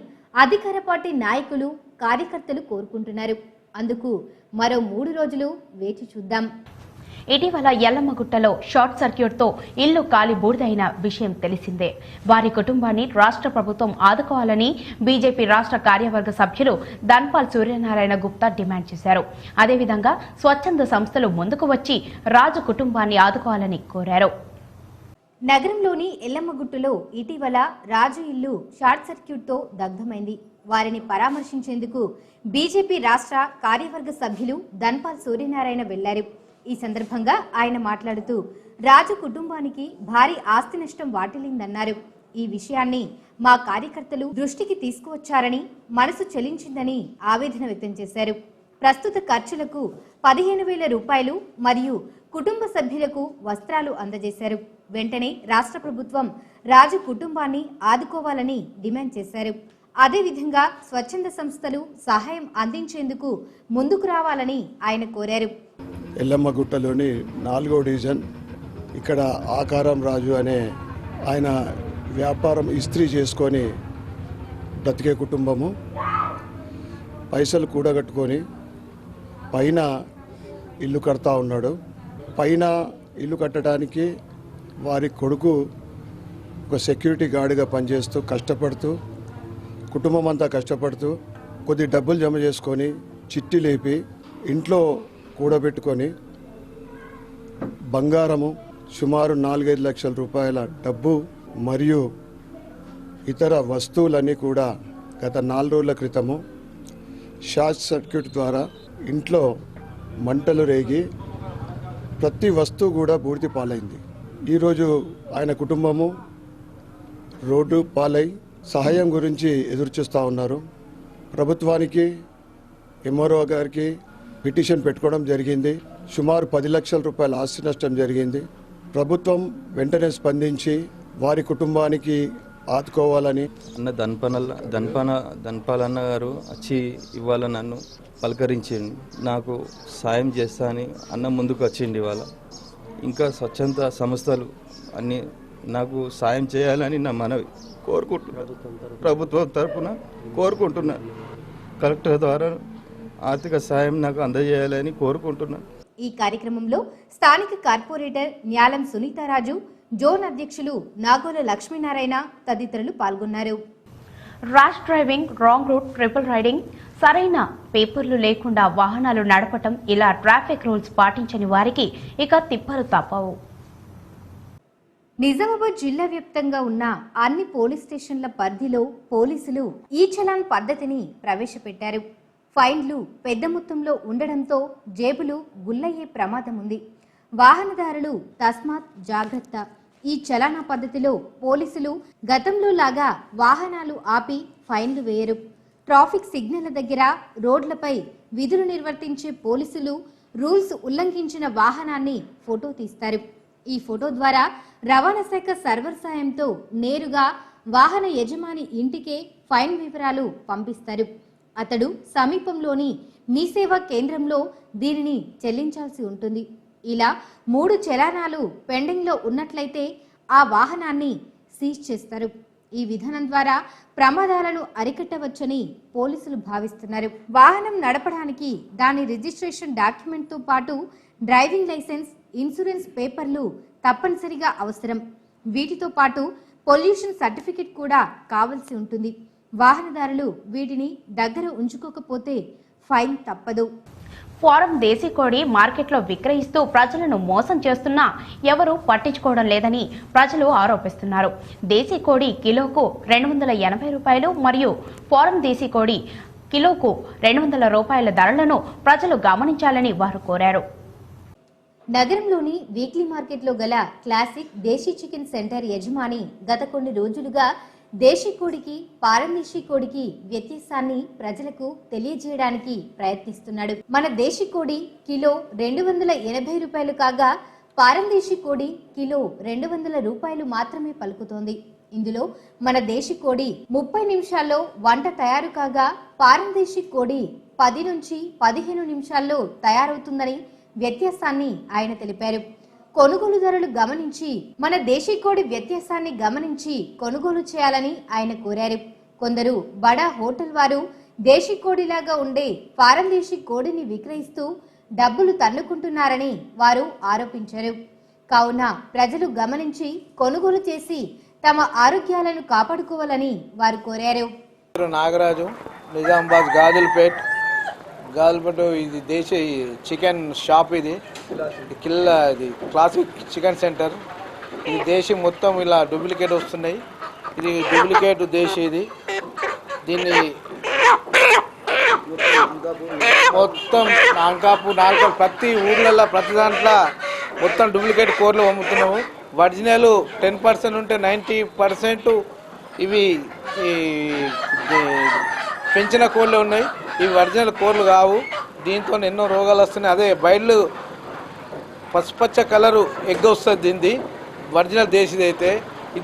అధికార పార్టీ నాయకులు, కార్యకర్తలు కోరుకుంటున్నారు. అందుకు మరో 3 రోజులు వేచి చూద్దాం. ఇటీవల యల్లమ్మగుట్టలో షార్ట్ సర్క్యూట్తో ఇల్లు కాలి బూడిదైన విషయం తెలిసిందే. వారి కుటుంబాన్ని రాష్ట్ర ప్రభుత్వం ఆదుకోవాలని బీజేపీ రాష్ట్ర కార్యవర్గ సభ్యులు ధన్పాల్ సూర్యనారాయణ గుప్తా డిమాండ్ చేశారు. అదేవిధంగా స్వచ్ఛంద సంస్థలు ముందుకు వచ్చి రాజు కుటుంబాన్ని ఆదుకోవాలని కోరారు. నగరంలోని ఎల్లమ్మగుట్టులో ఇటీవల రాజు ఇల్లు షార్ట్ సర్క్యూట్తో దగ్ధమైంది. వారిని పరామర్శించేందుకు బీజేపీ రాష్ట్ర కార్యవర్గ సభ్యులు ధన్పాల్ సూర్యనారాయణ వెళ్లారు. ఈ సందర్భంగా ఆయన మాట్లాడుతూ రాజు కుటుంబానికి భారీ ఆస్తి నష్టం వాటిల్లిందన్నారు. ఈ విషయాన్ని మా కార్యకర్తలు దృష్టికి తీసుకువచ్చారని, మనసు చెలించిందని ఆవేదన వ్యక్తం చేశారు. ప్రస్తుత ఖర్చులకు 15,000 రూపాయలు మరియు కుటుంబ సభ్యులకు వస్త్రాలు అందజేశారు. వెంటనే రాష్ట్ర ప్రభుత్వం రాజు కుటుంబాన్ని ఆదుకోవాలని డిమాండ్ చేశారు. అదేవిధంగా స్వచ్ఛంద సంస్థలు సహాయం అందించేందుకు ముందుకు రావాలని ఆయన కోరారు. ఎల్లమ్మగుట్టలోని 4వ డివిజన్ ఇక్కడ ఆకారం రాజు అనే ఆయన వ్యాపారం ఇస్త్రీ చేసుకొని బ్రతికే కుటుంబము పైసలు కూడగట్టుకొని పైన ఇల్లు కడతా ఉన్నాడు. పైన ఇల్లు కట్టడానికి వారి కొడుకు ఒక సెక్యూరిటీ గార్డుగా పనిచేస్తూ కష్టపడుతూ కుటుంబం అంతా కష్టపడుతూ కొద్ది డబ్బులు జమ చేసుకొని చిట్టి లేపి ఇంట్లో కూడబెట్టుకొని బంగారము సుమారు 4-5 లక్షల రూపాయల డబ్బు మరియు ఇతర వస్తువులన్నీ కూడా గత 4 రోజుల క్రితము షార్ట్ సర్క్యూట్ ద్వారా ఇంట్లో మంటలు రేగి ప్రతి వస్తువు కూడా బూడిద పాలైంది. ఈరోజు ఆయన కుటుంబము రోడ్డు పాలై సహాయం గురించి ఎదురుచూస్తూ ఉన్నారు. ప్రభుత్వానికి, ఎంఆర్ఓ గారికి పిటిషన్ పెట్టుకోవడం జరిగింది. సుమారు 10 లక్షల రూపాయల ఆస్తి నష్టం జరిగింది. ప్రభుత్వం వెంటనే స్పందించి వారి కుటుంబానికి ఆదుకోవాలని అన్న ధన్పాలన్న గారు వచ్చి ఇవాళ నన్ను పలకరించింది. నాకు సాయం చేస్తా అని అన్న ముందుకు వచ్చింది. ఇవాళ ఇంకా స్వచ్ఛంద సంస్థలు అన్నీ నాకు సాయం చేయాలని నా మనవి కోరుకుంటున్నాను. ప్రభుత్వం తరఫున కోరుకుంటున్నాను. కలెక్టర్ ద్వారా ఆర్థిక సాయం నాకు అందజేయాలని కోరుకుంటున్నాను. ఈ కార్యక్రమంలో స్థానిక కార్పొరేటర్ న్యాలం సునీతారాజు, జోన్ అధ్యక్షులు నాగోల లక్ష్మీనారాయణ తదితరులు పాల్గొన్నారు. Rash driving, wrong route, triple riding, సరైన పేపర్లు లేకుండా వాహనాలు నడపటం, ఇలా ట్రాఫిక్ రూల్స్ పాటించని వారికి ఇక తిప్పలు తప్పవు. నిజామాబాద్ జిల్లా వ్యాప్తంగా ఉన్న అన్ని పోలీస్ స్టేషన్ల పరిధిలో పోలీసులు ఈ చలాన్ పద్ధతిని ప్రవేశపెట్టారు. ఫైన్లు పెద్ద మొత్తంలో ఉండడంతో జేబులు గుల్లయ్యే ప్రమాదం ఉంది. వాహనదారులు తస్మాత్ జాగ్రత్త. ఈ చలానా పద్ధతిలో పోలీసులు గతంలో లాగా వాహనాలు ఆపి ఫైన్లు వేయరు. ట్రాఫిక్ సిగ్నళ్ల దగ్గర, రోడ్లపై విధులు నిర్వర్తించే పోలీసులు రూల్స్ ఉల్లంఘించిన వాహనాన్ని ఫోటో తీస్తారు. ఈ ఫోటో ద్వారా రవాణా శాఖ సర్వర్ సాయంతో నేరుగా వాహన యజమాని ఇంటికే ఫైన్ వివరాలు పంపిస్తారు. అతడు సమీపంలోని మీ సేవా కేంద్రంలో దీనిని చెల్లించాల్సి ఉంటుంది. ఇలా 3 చలానాలు పెండింగ్లో ఉన్నట్లయితే ఆ వాహనాన్ని సీజ్ చేస్తారు. ఈ విధానం ద్వారా ప్రమాదాలను అరికట్టవచ్చని పోలీసులు భావిస్తున్నారు. వాహనం నడపడానికి దాని రిజిస్ట్రేషన్ డాక్యుమెంట్తో పాటు డ్రైవింగ్ లైసెన్స్, ఇన్సూరెన్స్ పేపర్లు తప్పనిసరిగా అవసరం. వీటితో పాటు పొల్యూషన్ సర్టిఫికెట్ కూడా కావాల్సి ఉంటుంది. వాహనదారులు వీటిని దగ్గర ఉంచుకోకపోతే ఫైన్ తప్పదు. ఫారం దేశీ కోడి మార్కెట్లో విక్రయిస్తూ ప్రజలను మోసం చేస్తున్నా ఎవరూ పట్టించుకోవడం లేదని ప్రజలు ఆరోపిస్తున్నారు. దేశీ కోడి కిలోకు 280 రూపాయలు మరియు ఫారం దేశీ కోడి కిలోకు 200 రూపాయల ధరలను ప్రజలు గమనించాలని వారు కోరారు. నగరంలోని వీక్లీ మార్కెట్లో గల క్లాసిక్ దేశీ చికెన్ సెంటర్ యజమాని గత కొన్ని రోజులుగా దేశీ కోడికి పారందేశీ కోడికి వ్యత్యాసాన్ని ప్రజలకు తెలియజేయడానికి ప్రయత్నిస్తున్నాడు. మన దేశీ కోడి కిలో 280 రూపాయలు కాగా పారందేశీ కోడి కిలో 200 రూపాయలు మాత్రమే పలుకుతోంది. ఇందులో మన దేశీ కోడి 30 నిమిషాల్లో వంట తయారు కాగా పారందేశీ కోడి 10 నుంచి 15 నిమిషాల్లో తయారవుతుందని వ్యత్యాసాన్ని ఆయన తెలిపారు. కొనుగోలుదారులు గమనించి మన దేశీ కోడి వ్యత్యాసాన్ని గమనించి కొనుగోలు చేయాలని ఆయన కోరారు. కొందరు బడా హోటల్ వారు దేశీ కోడిలాగా ఉండే పారందేశీ కోడిని విక్రయిస్తూ డబ్బులు తన్నుకుంటున్నారని వారు ఆరోపించారు. కావున ప్రజలు గమనించి కొనుగోలు చేసి తమ ఆరోగ్యాలను కాపాడుకోవాలని వారు కోరారు. నాగరాజు, నిజామాబాద్ గాజులపేట్ ఇది దేశీ చికెన్ షాప్. ఇది క్లాసిక్ చికెన్ సెంటర్. ఇది దేశీ మొత్తం ఇలా డూప్లికేట్ వస్తున్నాయి. ఇది డూప్లికేట్ దేశీ. దీన్ని మొత్తం అంకాపూర్ నాలుగు ప్రతి ఊర్లలో ప్రతి దాంట్లో మొత్తం డూప్లికేట్ కోర్లు అమ్ముతున్నాము. ఒరిజినల్ 10% ఉంటే 90% ఇవి పెంచిన కోళ్ళు ఉన్నాయి. ఇవి ఒరిజినల్ కోళ్ళు కావు. దీంతో ఎన్నో రోగాలు వస్తున్నాయి. అదే బయళ్ళు పసుపచ్చ కలరు ఎగ్ వస్తుంది. దీనిది ఒరిజినల్ దేశీది అయితే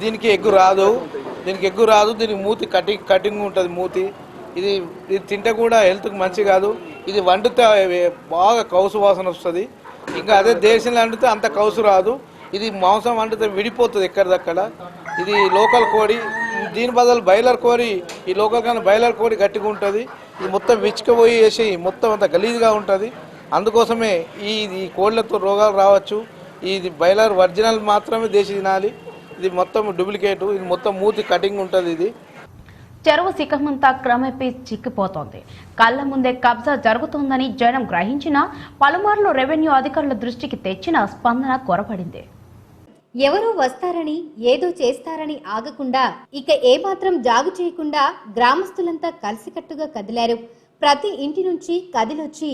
దీనికి ఎగ్గు రాదు. దీనికి మూతి కటింగ్ ఉంటుంది మూతి. ఇది తింటే కూడా హెల్త్కి మంచి కాదు. ఇది వండితే బాగా కౌసు వాసన వస్తుంది. ఇంకా అదే దేశంలో వండితే అంత కౌసు రాదు. ఇది మాంసం వండితే విడిపోతుంది ఎక్కడిదక్కడ. ఇది లోకల్ కోడి. దీని బదులు బాయిలర్ కోడి, ఈ లోకల్ కానీ బాయిలర్ కోడి గట్టిగా ఉంటుంది. ఇది మొత్తం విచ్చుకుపోయి వేసి మొత్తం అంత గలీజ్గా ఉంటుంది. అందుకోసమే ఈ కోళ్ళతో రోగాలు రావచ్చు. ఇది బాయిలర్ ఒరిజినల్ మాత్రమే దేశీ తినాలి. ఇది మొత్తం డూప్లికేటు. ఇది మొత్తం మూతి కటింగ్ ఉంటుంది. ఇది చెరువు శిఖమంతా క్రమేపీ చిక్కిపోతోంది. కళ్ల ముందే కబ్జా జరుగుతోందని జనం గ్రహించినా పలుమార్లు రెవెన్యూ అధికారుల దృష్టికి తెచ్చిన స్పందన కొరపడింది. ఎవరో వస్తారని ఏదో చేస్తారని ఆగకుండా ఇక ఏమాత్రం జాగు చేయకుండా గ్రామస్తులంతా కలిసికట్టుగా కదిలారు. ప్రతి ఇంటి నుంచి కదిలొచ్చి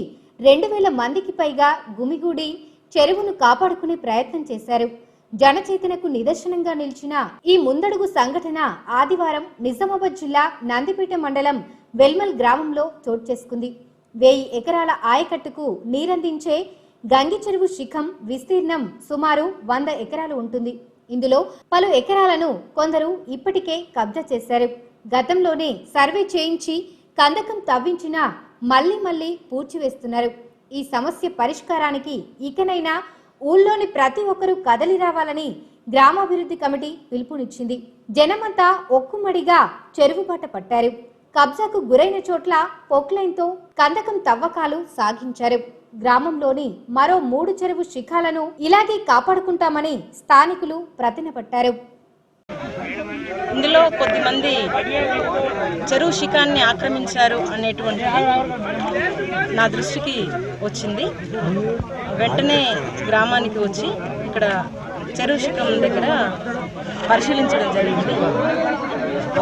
2000 మందికి పైగా గుమిగూడి చెరువును కాపాడుకునే ప్రయత్నం చేశారు. జనచేతనకు నిదర్శనంగా నిలిచిన ఈ ముందడుగు సంఘటన ఆదివారం నిజామాబాద్ జిల్లా నందిపేట మండలం వెల్మల్ గ్రామంలో చోటు చేసుకుంది. 1000 ఎకరాల ఆయకట్టుకు నీరందించే గంగి చెరువు శిఖం విస్తీర్ణం సుమారు 100 ఎకరాలు ఉంటుంది. ఇందులో పలు ఎకరాలను కొందరు ఇప్పటికే కబ్జా చేశారు. గతంలోనే సర్వే చేయించి కందకం తవ్వించినా మళ్లీ పూడ్చివేస్తున్నారు. ఈ సమస్య పరిష్కారానికి ఇకనైనా ఊళ్ళోని ప్రతి ఒక్కరూ కదలి రావాలని గ్రామాభివృద్ధి కమిటీ పిలుపునిచ్చింది. జనమంతా ఒక్కుమడిగా చెరువు బాట పట్టారు. కబ్జాకు గురైన చోట్ల పొక్లైన్తో కందకం తవ్వకాలు సాగించారు. గ్రామంలోని మరో 3 చెరువు శిఖాలను ఇలాగే కాపాడుకుంటామని స్థానికులు ప్రతినపట్టారు. ఇందులో కొద్దిమంది చెరువు శిఖాన్ని ఆక్రమించారు అనేటువంటి నా దృష్టికి వచ్చింది. వెంటనే గ్రామానికి వచ్చి ఇక్కడ చెరువు శిఖం దగ్గర పరిశీలించడం జరిగింది.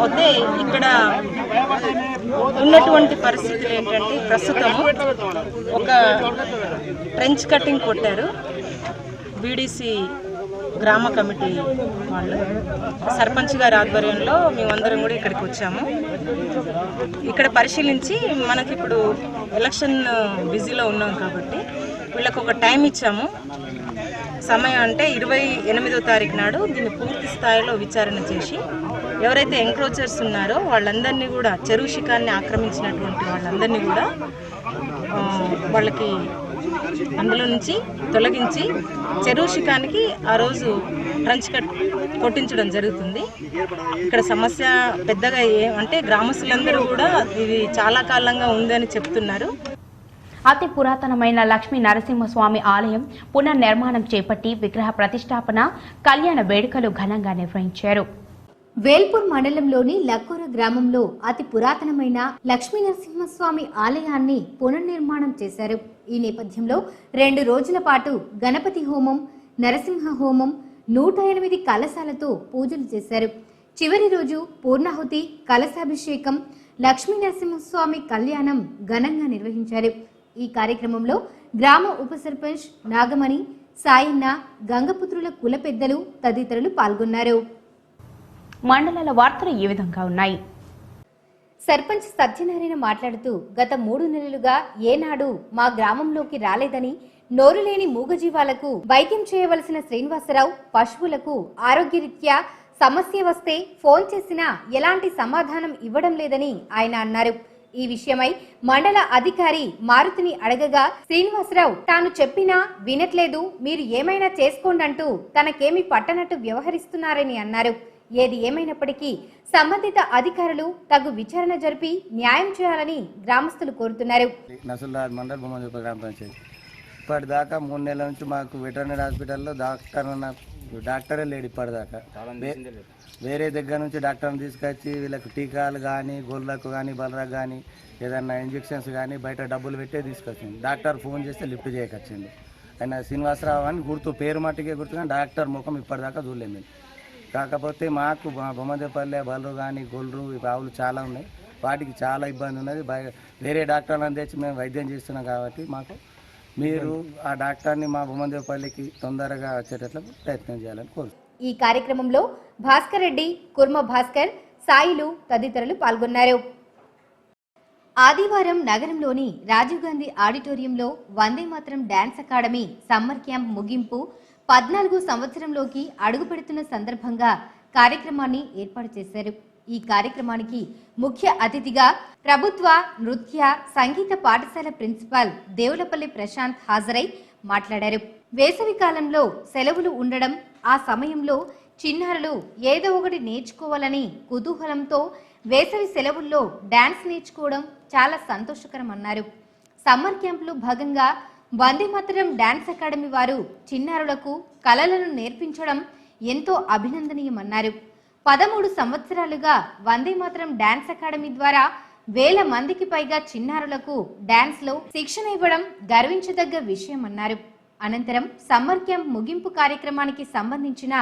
అయితే ఇక్కడ ఉన్నటువంటి పరిస్థితులు ఏంటంటే ప్రస్తుతం ఒక ట్రెంచ్ కటింగ్ కొట్టారు. బీడీసీ గ్రామ కమిటీ వాళ్ళు సర్పంచ్ గారి ఆధ్వర్యంలో మేమందరం కూడా ఇక్కడికి వచ్చాము. ఇక్కడ పరిశీలించి మనకి ఇప్పుడు ఎలక్షన్ బిజీలో ఉన్నాం కాబట్టి వీళ్ళకు ఒక టైం ఇచ్చాము. సమయం అంటే 28వ తారీఖు నాడు దీన్ని పూర్తి స్థాయిలో విచారణ చేసి ఎవరైతే ఎంక్రోచర్స్ ఉన్నారో వాళ్ళందరినీ కూడా చెరువు శిఖాన్ని ఆక్రమించినటువంటి వాళ్ళందరినీ కూడా వాళ్ళకి అందులో నుంచి తొలగించి చెరువు శిఖానికి ఆ రోజు ట్రంచ్ కొట్టించడం జరుగుతుంది. ఇక్కడ సమస్య పెద్దగా అంటే గ్రామస్తులందరూ కూడా ఇది చాలా కాలంగా ఉందని చెప్తున్నారు. అతి పురాతనమైన లక్ష్మీ నరసింహస్వామి ఆలయం పునర్నిర్మాణం చేపట్టి విగ్రహ ప్రతిష్టాపన కళ్యాణ వేడుకలు ఘనంగా నిర్వహించారు. వేల్పూర్ మండలంలోని లక్కూర గ్రామంలో అతి పురాతనమైన లక్ష్మీ నరసింహస్వామి ఆలయాన్ని పునర్నిర్మాణం చేశారు. ఈ నేపథ్యంలో 2 రోజుల పాటు గణపతి హోమం, నరసింహ హోమం, 108 కలశాలతో పూజలు చేశారు. చివరి రోజు పూర్ణాహుతి, కలశాభిషేకం, లక్ష్మీ నరసింహస్వామి కళ్యాణం ఘనంగా నిర్వహించారు. ఈ కార్యక్రమంలో గ్రామ ఉప సర్పంచ్ నాగమణి, సాయన్న, గంగపుత్రుల కుల పెద్దలు తదితరులు పాల్గొన్నారు. మండలాల వార్తలు ఈ విధంగా ఉన్నాయి. సర్పంచ్ సత్యనారాయణ మాట్లాడుతూ గత 3 నెలలుగా ఏనాడు మా గ్రామంలోకి రాలేదని, నోరులేని మూగజీవాలకు వైద్యం చేయవలసిన శ్రీనివాసరావు పశువులకు ఆరోగ్యరీత్యా సమస్య వస్తే ఫోన్ చేసినా ఎలాంటి సమాధానం ఇవ్వడం లేదని ఆయన అన్నారు. ఈ విషయమై మండల అధికారి మారుతిని అడగగా శ్రీనివాసరావు తాను చెప్పినా వినట్లేదు, మీరు ఏమైనా చేసుకోండి అంటూ తనకేమీ పట్టనట్టు వ్యవహరిస్తున్నారని అన్నారు. ఏది ఏమైనప్పటికీ సంబంధిత అధికారులు తగు విచారణ జరిపి న్యాయం చేయాలని గ్రామస్తులు కోరుతున్నారు. నసుల్లాద్ మండల్ బొమ్మజూప గ్రామ పంచాయతీ ఇప్పటిదాకా 3 నెలల నుంచి మాకు వెటర్నరీ హాస్పిటల్లో డాక్టరే లేడు. ఇప్పటిదాకా వేరే దగ్గర నుంచి డాక్టర్ని తీసుకొచ్చి వీళ్ళకి టీకాలు కానీ, గొర్రెలకు కానీ, బలరకు కానీ, ఏదన్నా ఇంజెక్షన్స్ కానీ బయట డబ్బులు పెట్టే తీసుకొచ్చింది. డాక్టర్ ఫోన్ చేస్తే లిఫ్ట్ చేయకొచ్చింది. ఆయన శ్రీనివాసరావు అని గుర్తు, పేరు మట్టికే గుర్తు, కానీ డాక్టర్ ముఖం ఇప్పటిదాకా చూడలేము. కాకపోతే మాకు బొమ్మదేపల్లె బలరు కానీ, గొర్రెలు, ఆవులు చాలా ఉన్నాయి. వాటికి చాలా ఇబ్బంది ఉన్నది. వేరే డాక్టర్లను తెచ్చి మేము వైద్యం చేస్తున్నాం కాబట్టి మాకు మీరు ఆ డాక్టర్ని మా బొమ్మదేపల్లికి తొందరగా వచ్చేటట్లు ప్రయత్నం చేయాలని కోరుతున్నాం. ఈ కార్యక్రమంలో భాస్కర్ రెడ్డి, కుర్మ భాస్కర్, సాయిలు తదితరులు పాల్గొన్నారు. ఆదివారం నగరంలోని రాజీవ్ గాంధీ ఆడిటోరియంలో Vande Mataram dance academy summer camp ముగింపు 14 సంవత్సరంలోకి అడుగుపెడుతున్న సందర్భంగా కార్యక్రమాన్ని ఏర్పాటు చేశారు. ఈ కార్యక్రమానికి ముఖ్య అతిథిగా ప్రభుత్వ నృత్య సంగీత పాఠశాల ప్రిన్సిపాల్ దేవులపల్లి ప్రశాంత్ హాజరై మాట్లాడారు. వేసవి కాలంలో సెలవులు ఉండడం, ఆ సమయంలో చిన్నారులు ఏదో ఒకటి నేర్చుకోవాలని కుతూహలంతో వేసవి సెలవుల్లో డాన్స్ నేర్చుకోవడం చాలా సంతోషకరమన్నారు. సమ్మర్ క్యాంపులో భాగంగా వందే మాతరం డాన్స్ అకాడమీ వారు చిన్నారులకు కళలను నేర్పించడం ఎంతో అభినందనీయమన్నారు. 13 సంవత్సరాలుగా వందే మాతరం డాన్స్ అకాడమీ ద్వారా 1000 మందికి పైగా చిన్నారులకు డాన్స్లో శిక్షణ ఇవ్వడం గర్వించదగ్గ విషయమన్నారు. అనంతరం సమ్మర్ క్యాంప్ ముగింపు కార్యక్రమానికి సంబంధించిన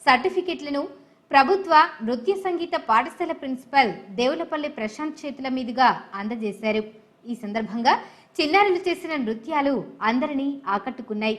సర్టిఫికెట్లను ప్రభుత్వ నృత్య సంగీత పాఠశాల ప్రిన్సిపల్ దేవులపల్లి ప్రశాంత్ చేతుల మీదుగా అందజేశారు. ఈ సందర్భంగా చిన్నారులు చేసిన నృత్యాలు అందరినీ ఆకట్టుకున్నాయి.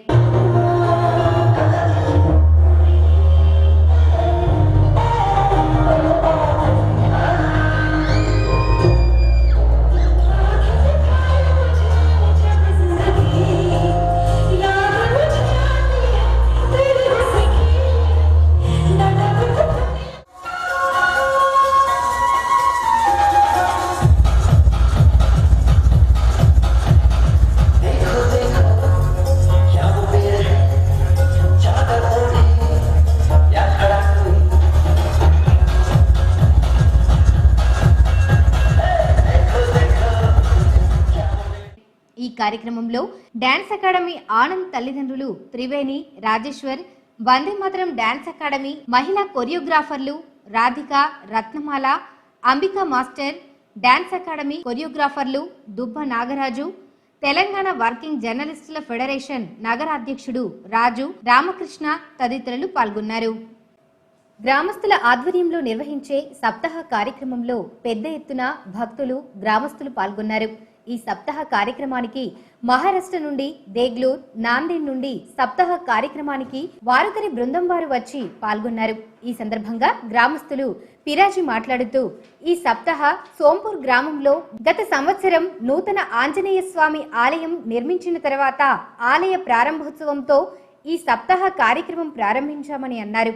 కార్యక్రమంలో డాన్స్ అకాడమీ ఆనంద్ తల్లిదండ్రులు త్రివేణి, రాజేశ్వర్, వందే మాతరం డాన్స్ అకాడమీ మహిళా కొరియోగ్రాఫర్లు రాధిక, రత్నమాల, అంబికా మాస్టర్, డాన్స్ అకాడమీ కొరియోగ్రాఫర్లు దుబ్బ నాగరాజు, తెలంగాణ వర్కింగ్ జర్నలిస్టుల ఫెడరేషన్ నగర అధ్యక్షుడు రాజు, రామకృష్ణ తదితరులు పాల్గొన్నారు. గ్రామస్తుల ఆధ్వర్యంలో నిర్వహించే సప్తాహ కార్యక్రమంలో పెద్ద ఎత్తున భక్తులు, గ్రామస్తులు పాల్గొన్నారు. ఈ సప్తాహ కార్యక్రమానికి మహారాష్ట్ర నుండి, దేగ్లూర్, నాందేడ్ నుండి సప్తాహ కార్యక్రమానికి వారుకరి బృందం వారు వచ్చి పాల్గొన్నారు. ఈ సందర్భంగా గ్రామస్తులు పిరాజీ మాట్లాడుతూ ఈ సప్తాహ సోంపూర్ గ్రామంలో గత సంవత్సరం నూతన ఆంజనేయ స్వామి ఆలయం నిర్మించిన తర్వాత ఆలయ ప్రారంభోత్సవంతో ఈ సప్తాహ కార్యక్రమం ప్రారంభించామని అన్నారు.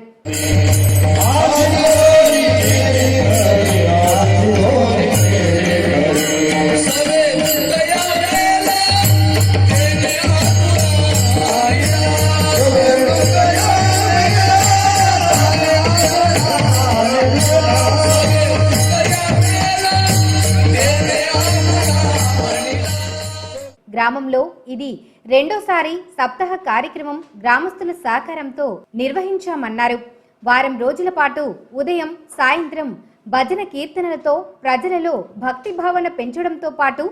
గ్రామంలో ఇది రెండోసారి సప్తాహ కార్యక్రమం గ్రామస్తుల సహకారంతో నిర్వహించామన్నారు. వారం రోజుల పాటు ఉదయం, సాయంత్రం భజన కీర్తనలతో ప్రజలలో భక్తి భావన పెంచడంతో పాటు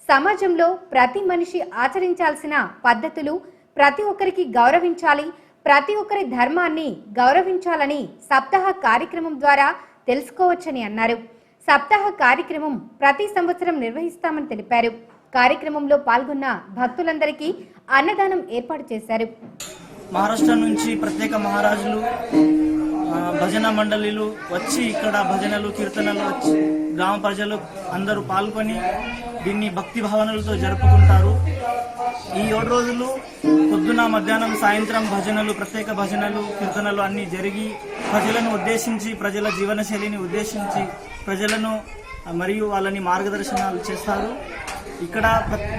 సమాజంలో ప్రతి మనిషి ఆచరించాల్సిన పద్ధతులు, ప్రతి ఒక్కరికి గౌరవించాలి, ప్రతి ఒక్కరి ధర్మాన్ని గౌరవించాలని సప్తాహ కార్యక్రమం ద్వారా తెలుసుకోవచ్చని అన్నారు. సప్తాహ కార్యక్రమం ప్రతి సంవత్సరం నిర్వహిస్తామని తెలిపారు. కార్యక్రమంలో పాల్గొన్న భక్తులందరికీ అన్నదానం ఏర్పాటు చేశారు. మహారాష్ట్ర నుంచి ప్రత్యేక మహారాజులు భజన మండలిలు వచ్చి ఇక్కడ భజనలు కీర్తనలు వచ్చి గ్రామ ప్రజలు అందరూ పాల్గొని దీన్ని భక్తి భావనలతో జరుపుకుంటారు. ఈ 7 రోజులు పొద్దున మధ్యాహ్నం సాయంత్రం భజనలు ప్రత్యేక భజనలు కీర్తనలు అన్నీ జరిగి ప్రజలను ఉద్దేశించి ప్రజల జీవనశైలిని ఉద్దేశించి ప్రజలను మరియు వాళ్ళని మార్గదర్శనాలు చేస్తారు. ఇక్కడ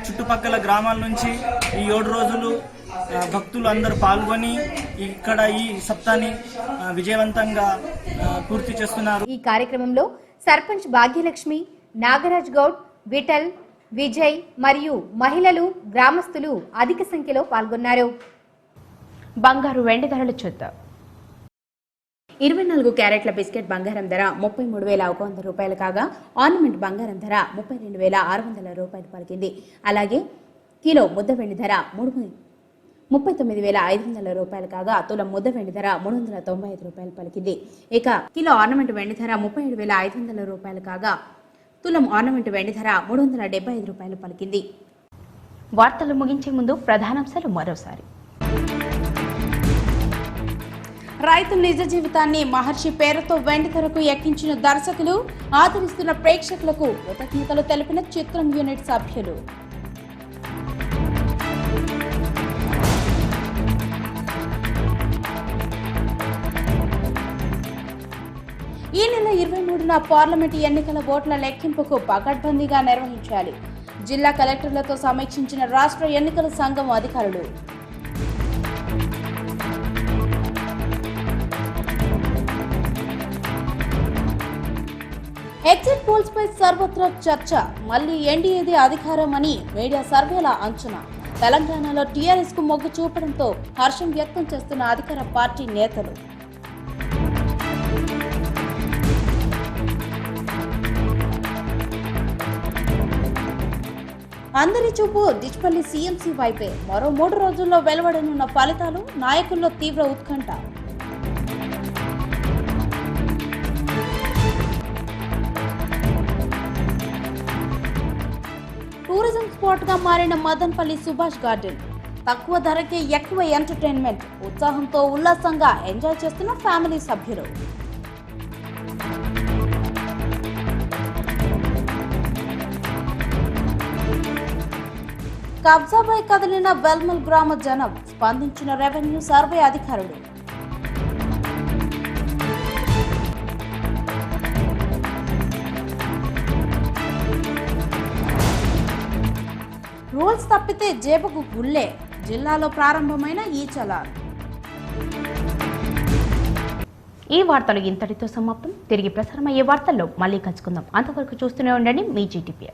చుట్టుపక్కల గ్రామాల నుంచి ఈ 7 రోజులు భక్తులు అందరూ పాల్గొని ఇక్కడ ఈ సప్తాన్ని విజయవంతంగా పూర్తి చేస్తున్నారు. ఈ కార్యక్రమంలో సర్పంచ్ భాగ్యలక్ష్మి, నాగరాజ్ గౌడ్, విఠల్, విజయ్ మరియు మహిళలు, గ్రామస్తులు అధిక సంఖ్యలో పాల్గొన్నారు. బంగారు వెండి ధరలు చూద్దాం. 24 క్యారెట్ల బిస్కెట్ బంగారం ధర 33,100 రూపాయలు కాగా ఆర్నమెంట్ బంగారం ధర 32,600 రూపాయలు పలికింది. అలాగే కిలో ముద్ద వెండి ధర 39,500 రూపాయలు కాగా తులం ముద్ద వెండి ధర 395 రూపాయలు పలికింది. ఇక కిలో ఆర్నమెంట్ వెండి ధర 37,500 రూపాయలు కాగా తులం ఆర్నమెంట్ వెండి ధర 375 రూపాయలు పలికింది. వార్తలు ముగించే ముందు ప్రధానాంశాలు మరోసారి. రైతు నిజ జీవితాన్ని మహర్షి పేరుతో వెండి తెరకు ఎక్కించిన దర్శకులు, ఆదరిస్తున్న ప్రేక్షకులకు కృతజ్ఞతలు తెలిపిన చిత్రం యూనిట్ సభ్యులు. ఈ నెల 23న పార్లమెంటు ఎన్నికల ఓట్ల లెక్కింపుకు పకడ్బందీగా నిర్వహించాలి. జిల్లా కలెక్టర్లతో సమీక్షించిన రాష్ట్ర ఎన్నికల సంఘం అధికారులు. ఎగ్జిట్ పోల్స్ పై సర్వత్రా చర్చ. మళ్లీ ఎన్డీఏది అధికారం అని మీడియా సర్వేల అంచనా. తెలంగాణలో టీఆర్ఎస్ కు మొగ్గు చూపడంతో హర్షం వ్యక్తం చేస్తున్న అధికార పార్టీ నేతలు. అందరి చూపు డిచ్పల్లి సీఎంసీ వైపే. మరో 3 రోజుల్లో వెలువడనున్న ఫలితాలు, నాయకుల్లో తీవ్ర ఉత్కంఠ. టూరిజం స్పాట్ గా మారిన మదన్పల్లి సుభాష్ గార్డెన్. తక్కువ ధరకే ఎక్కువ ఎంటర్టైన్మెంట్. ఉత్సాహంతో ఉల్లాసంగా ఎంజాయ్ చేస్తున్న ఫ్యామిలీ సభ్యులు. కబ్జాపై కదిలిన వెల్మల్ గ్రామ జనం. స్పందించిన రెవెన్యూ సర్వే అధికారులు. రూల్స్ తప్పితే జేబుకు గుల్లే. జిల్లాలో ప్రారంభమైన ఈ చలాన్. ఈ వార్తలు ఇంతటితో సమాప్తం. తిరిగి ప్రసారమయ్యే వార్తల్లో మళ్ళీ కలుసుకుందాం. అంతవరకు చూస్తూనే ఉండండి మీ జీటీపీ.